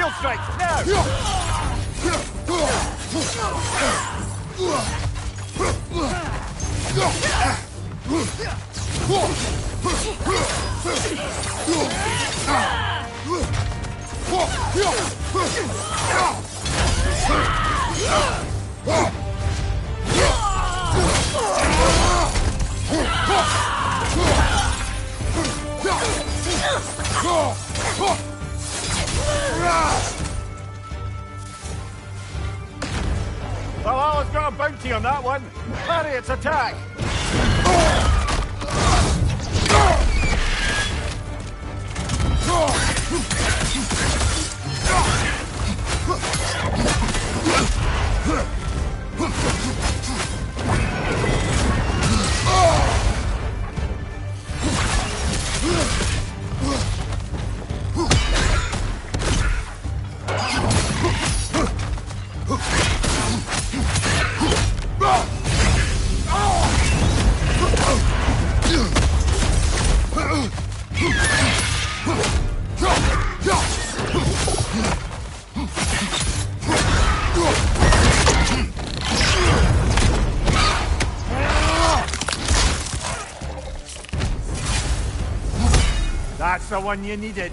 Speaker 2: Shield strike, now! Valhalla's got a bounty on that one. Parry its attack. That's the one you needed.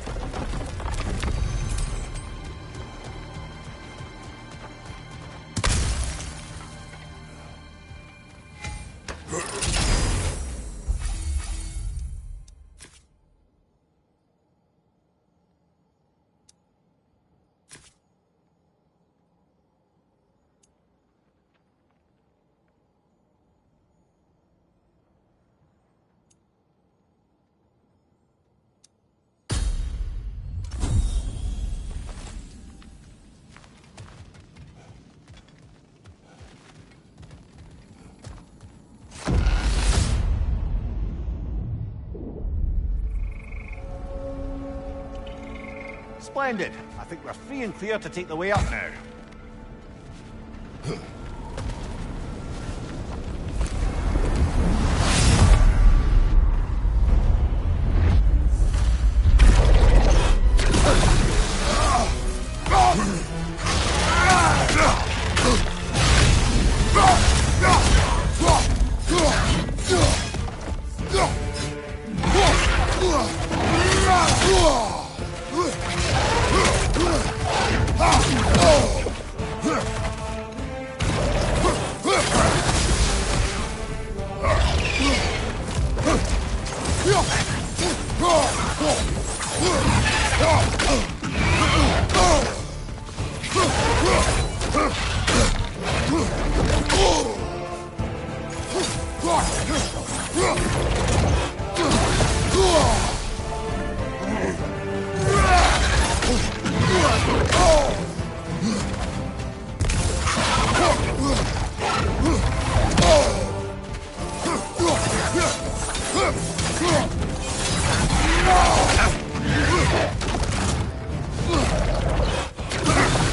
Speaker 2: Splendid. I think we're free and clear to take the way up now.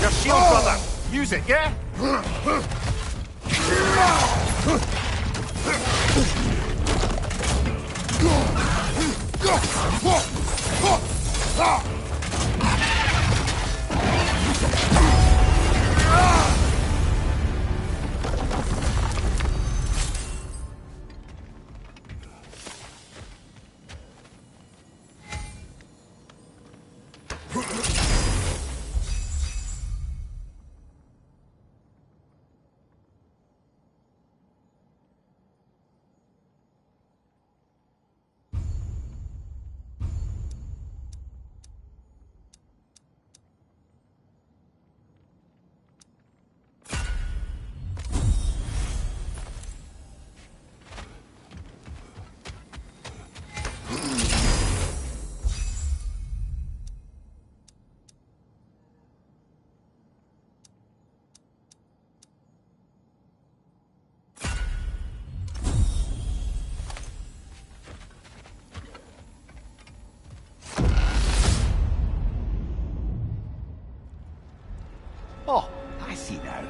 Speaker 2: Your shield, brother! Use it, yeah? Oh, I see now.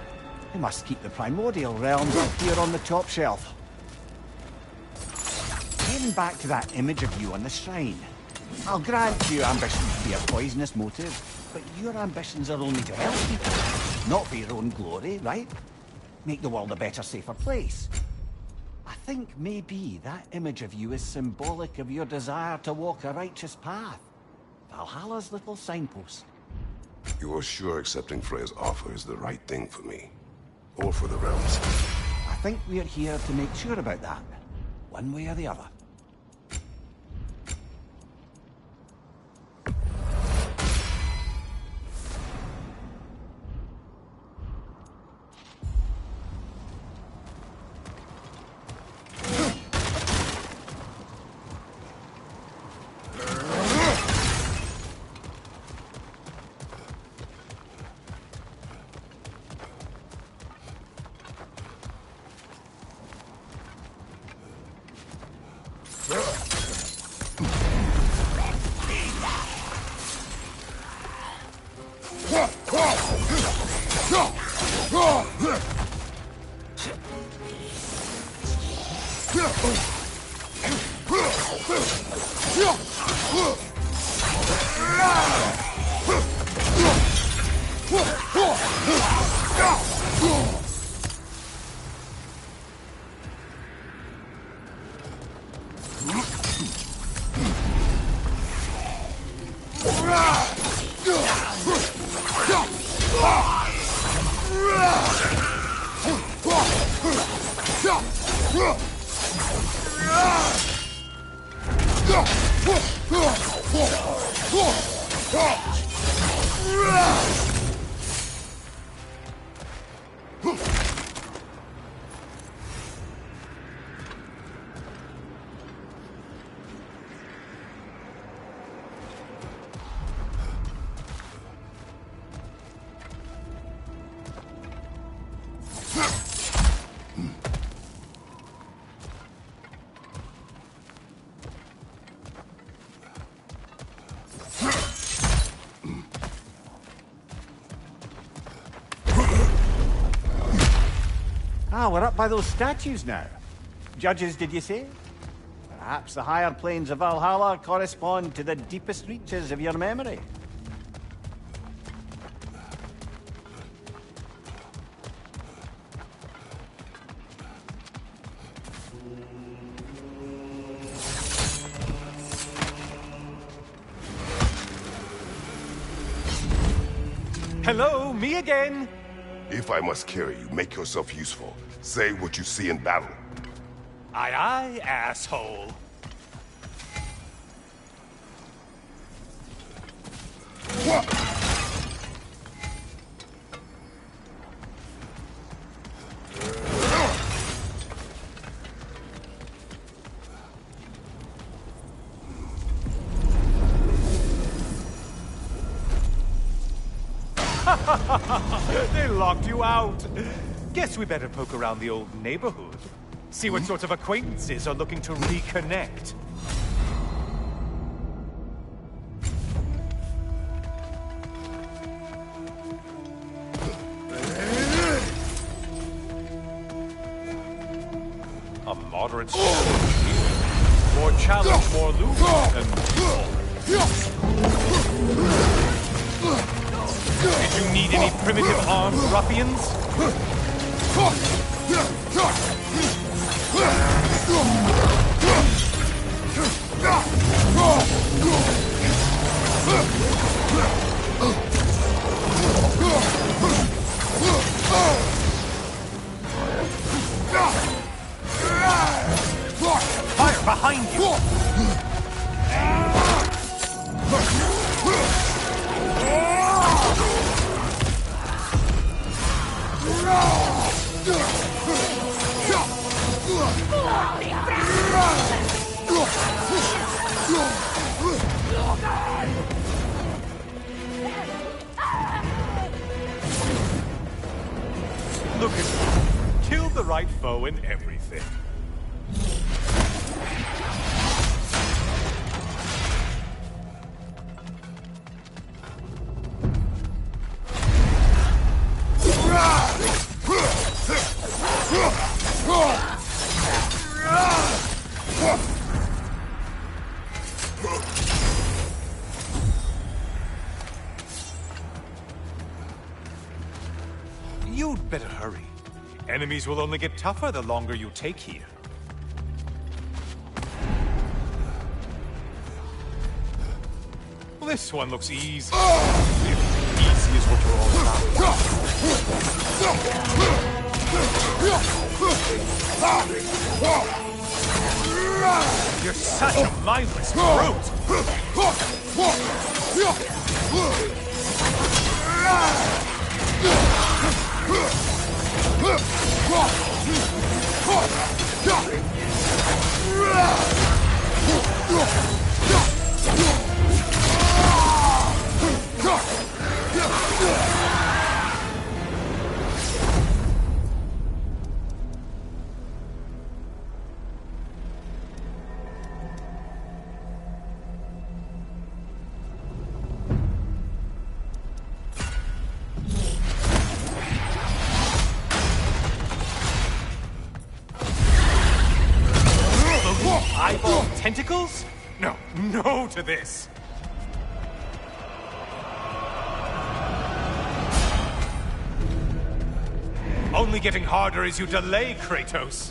Speaker 2: They must keep the primordial realms up here on the top shelf. Heading back to that image of you on the shrine. I'll grant your ambition to be a poisonous motive, but your ambitions are only to help people, not for your own glory, right? Make the world a better, safer place. I think maybe that image of you is symbolic of your desire to walk a righteous path. Valhalla's little signpost.
Speaker 1: You're sure accepting Freya's offer is the right thing for me? Or for the realms?
Speaker 2: I think we're here to make sure about that. One way or the other. Ah, we're up by those statues now. Judges, did you say? Perhaps the higher planes of Valhalla correspond to the deepest reaches of your memory.
Speaker 6: Hello, me again!
Speaker 1: If I must carry you, make yourself useful. Say what you see in battle.
Speaker 6: Aye aye, asshole. They locked you out. Guess we better poke around the old neighborhood. See what sort of acquaintances are looking to reconnect. A moderate struggle here. More challenge, more loot, Did you need any primitive armed ruffians? Fire behind you! Look at you. Killed the right foe and everything. You'd better hurry. Enemies will only get tougher the longer you take here. This one looks easy. Easy is what you're all about. You're such a mindless brute! tentacles? No, no to this! Only getting harder as you delay, Kratos.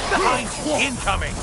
Speaker 6: Behind you! Incoming!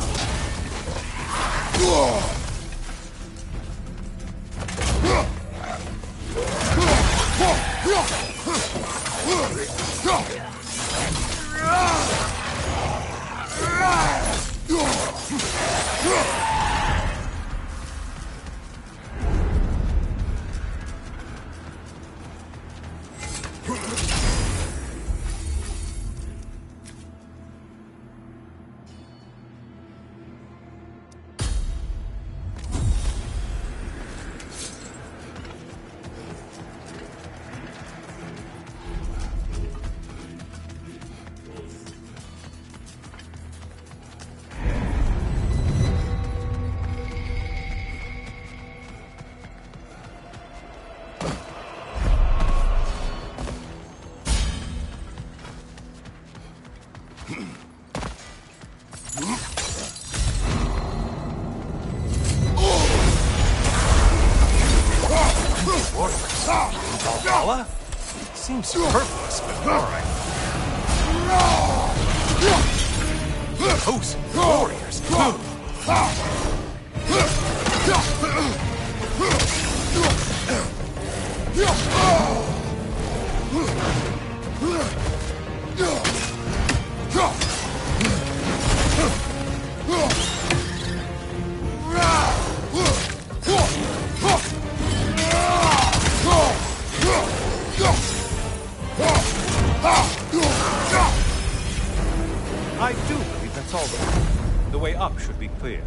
Speaker 6: Valhalla? Seems superfluous, but alright. Hosts and warriors. I do believe that's all the way. The way up should be clear.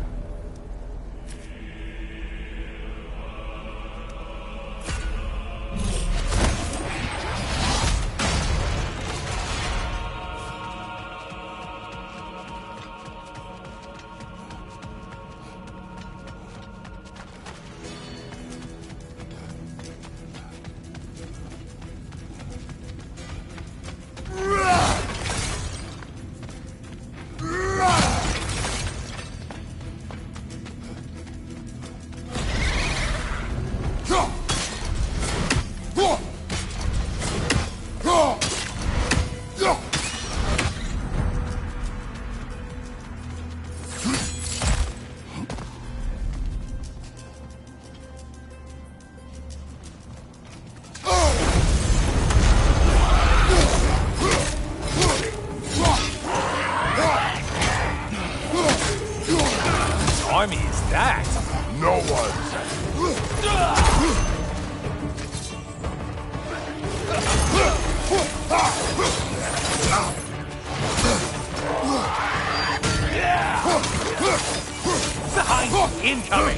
Speaker 6: incoming!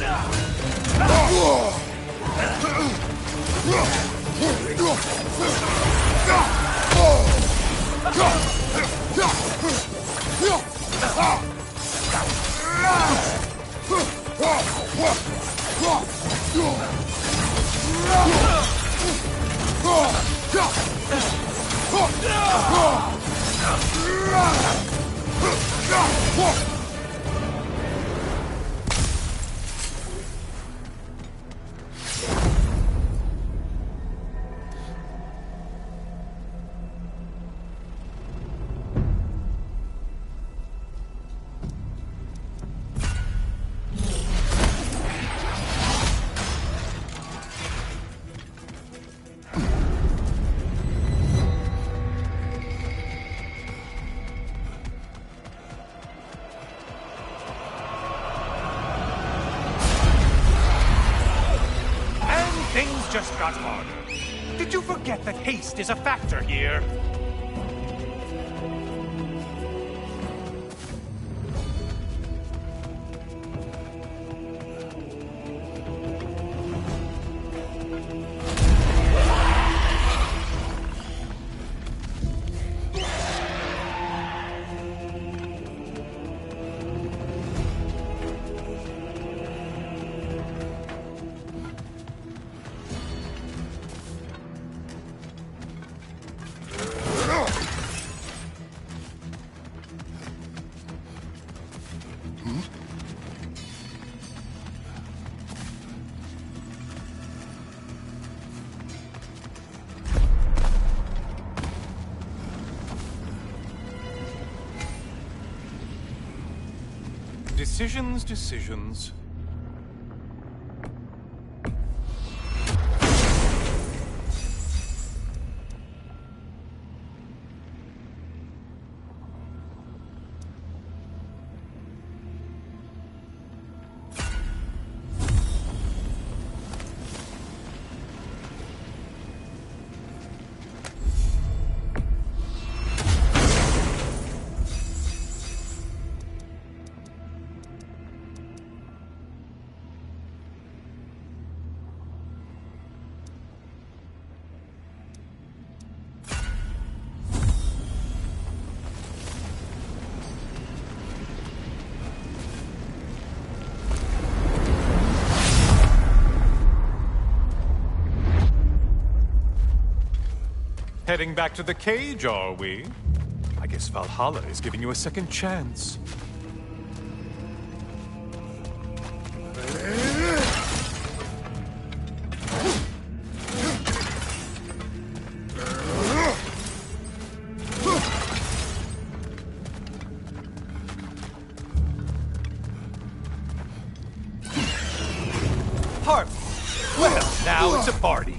Speaker 6: Things just got harder. Did you forget that haste is a factor here? Decisions. Heading back to the cage, are we? I guess Valhalla is giving you a second chance. Party! Well, now it's a party.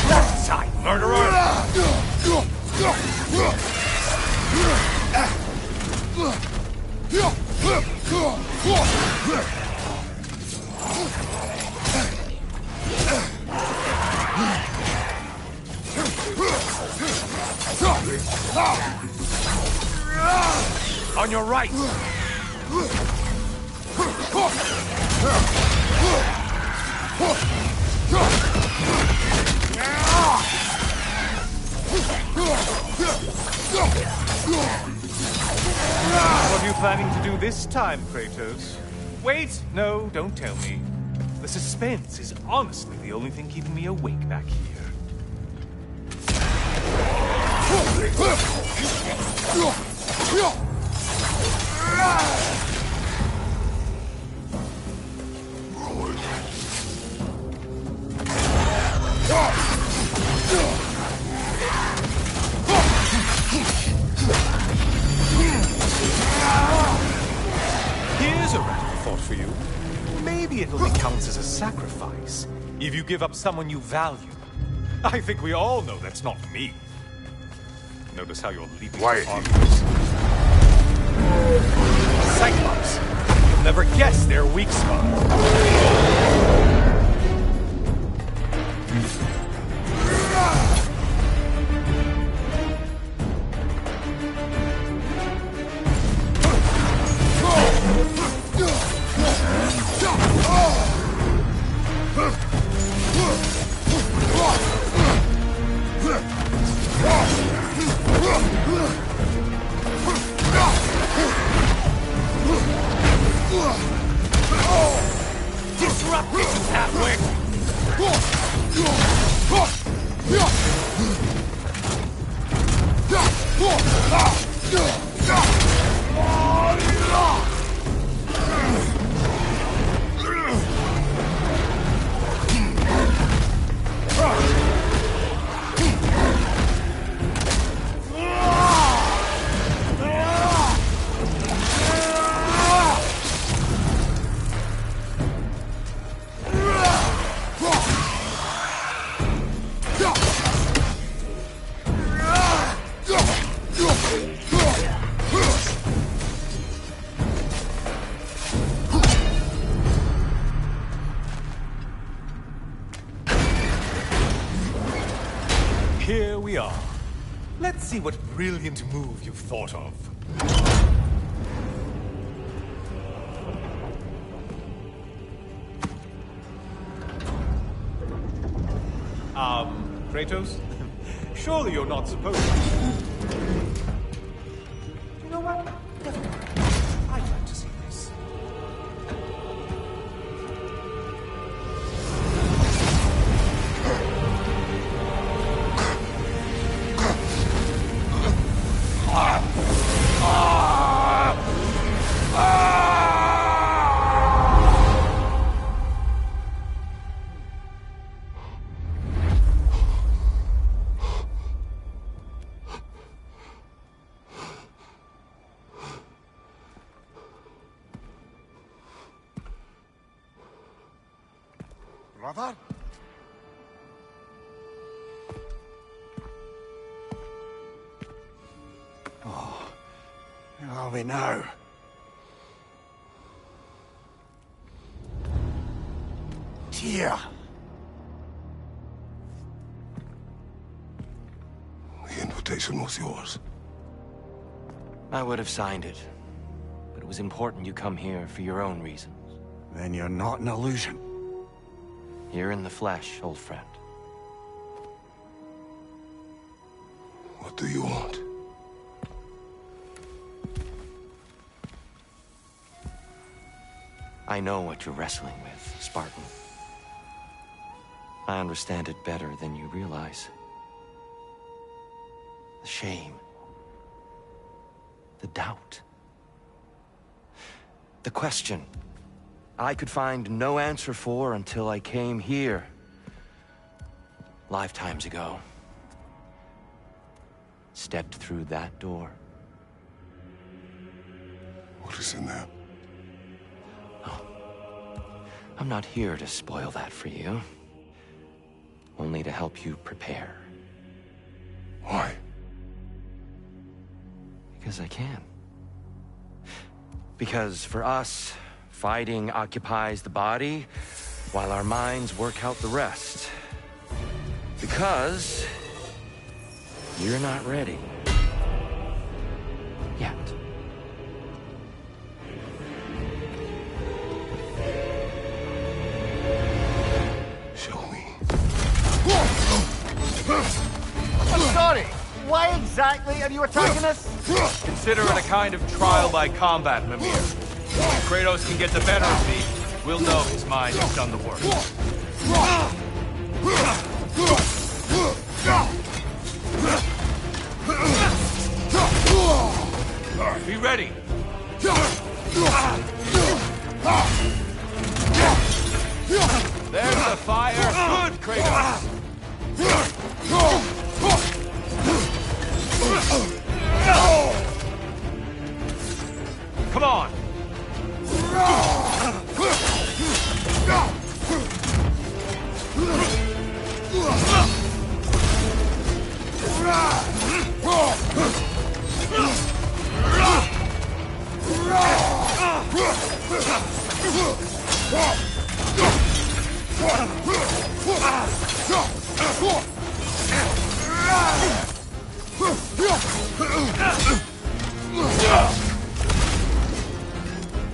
Speaker 6: That's time, murderer! On your right! What are you planning to do this time, Kratos? Wait, no, don't tell me. The suspense is honestly the only thing keeping me awake back here. Here's a radical thought for you. Maybe it only counts as a sacrifice if you give up someone you value. I think we all know that's not me. Notice how you're leaping
Speaker 1: Quiet,
Speaker 6: obvious. Cyclops. You'll never guess their weak spot.
Speaker 7: Disrupt it, you halfwit!
Speaker 6: Here we are. Let's see what brilliant move you've thought of. Kratos? Surely you're not supposed to. You know what? Never mind. I'd like to see this.
Speaker 1: Brother?
Speaker 2: Oh, where are we now? Tyr!
Speaker 1: The invitation was yours.
Speaker 8: I would have signed it, but it was important you come here for your own reasons.
Speaker 2: Then you're not an illusion.
Speaker 8: You're in the flesh, old friend.
Speaker 1: What do you want?
Speaker 8: I know what you're wrestling with, Spartan. I understand it better than you realize. The shame. The doubt. The question I could find no answer for until I came here. Lifetimes ago. Stepped through that door.
Speaker 1: What is in there?
Speaker 8: I'm not here to spoil that for you. Only to help you prepare.
Speaker 1: Why?
Speaker 8: Because I can. Because for us, fighting occupies the body, while our minds work out the rest. Because you're not ready. Yet.
Speaker 1: Show me.
Speaker 2: I'm sorry! Why exactly are you attacking us?
Speaker 7: Consider it a kind of trial by combat, Mimir. When Kratos can get the better of me, we'll know his mind has done the work. Be ready. There's the fire. Good, Kratos. Come on.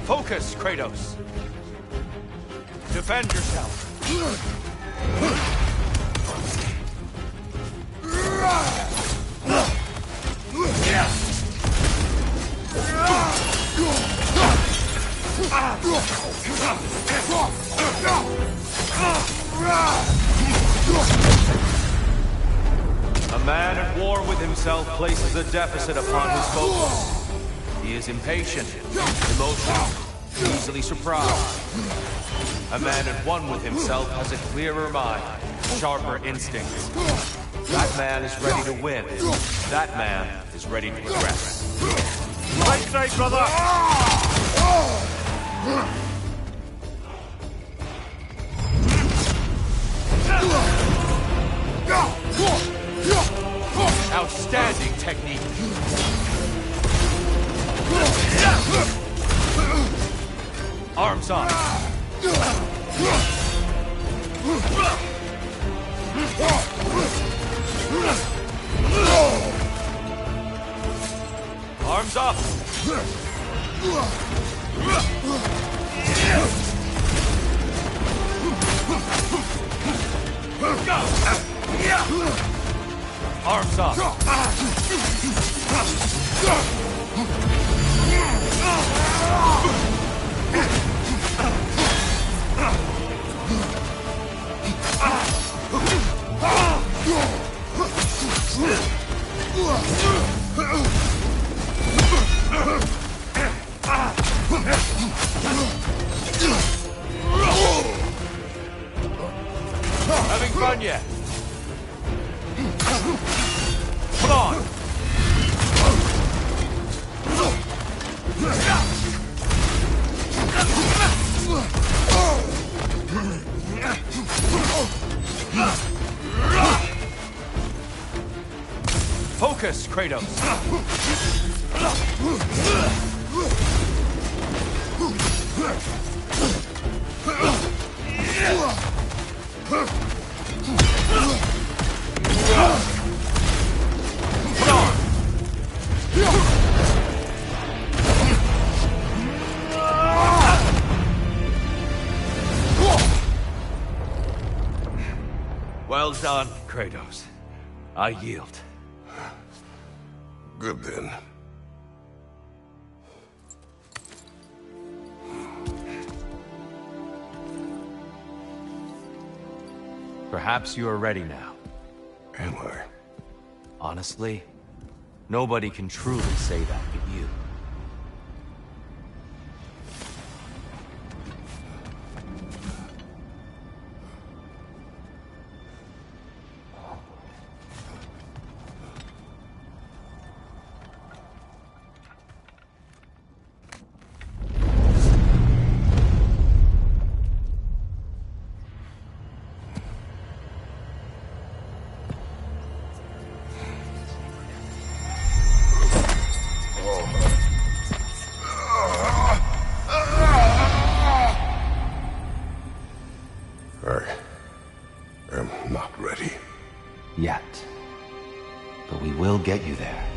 Speaker 7: Focus, Kratos. Defend yourself. A man at war with himself places a deficit upon his focus. He is impatient, emotional, easily surprised. A man at one with himself has a clearer mind, sharper instincts. That man is ready to win. That man is ready to progress.
Speaker 2: Right side, brother!
Speaker 7: Outstanding technique. Arms on. Arms up. Arms up. Having fun yet? Come on! Focus, Kratos! Well done, Kratos. I yield.
Speaker 1: Good then.
Speaker 8: Perhaps you are ready now.
Speaker 1: Am I?
Speaker 8: Honestly, nobody can truly say that but you.
Speaker 1: I am not ready.
Speaker 8: Yet. But we will get you there.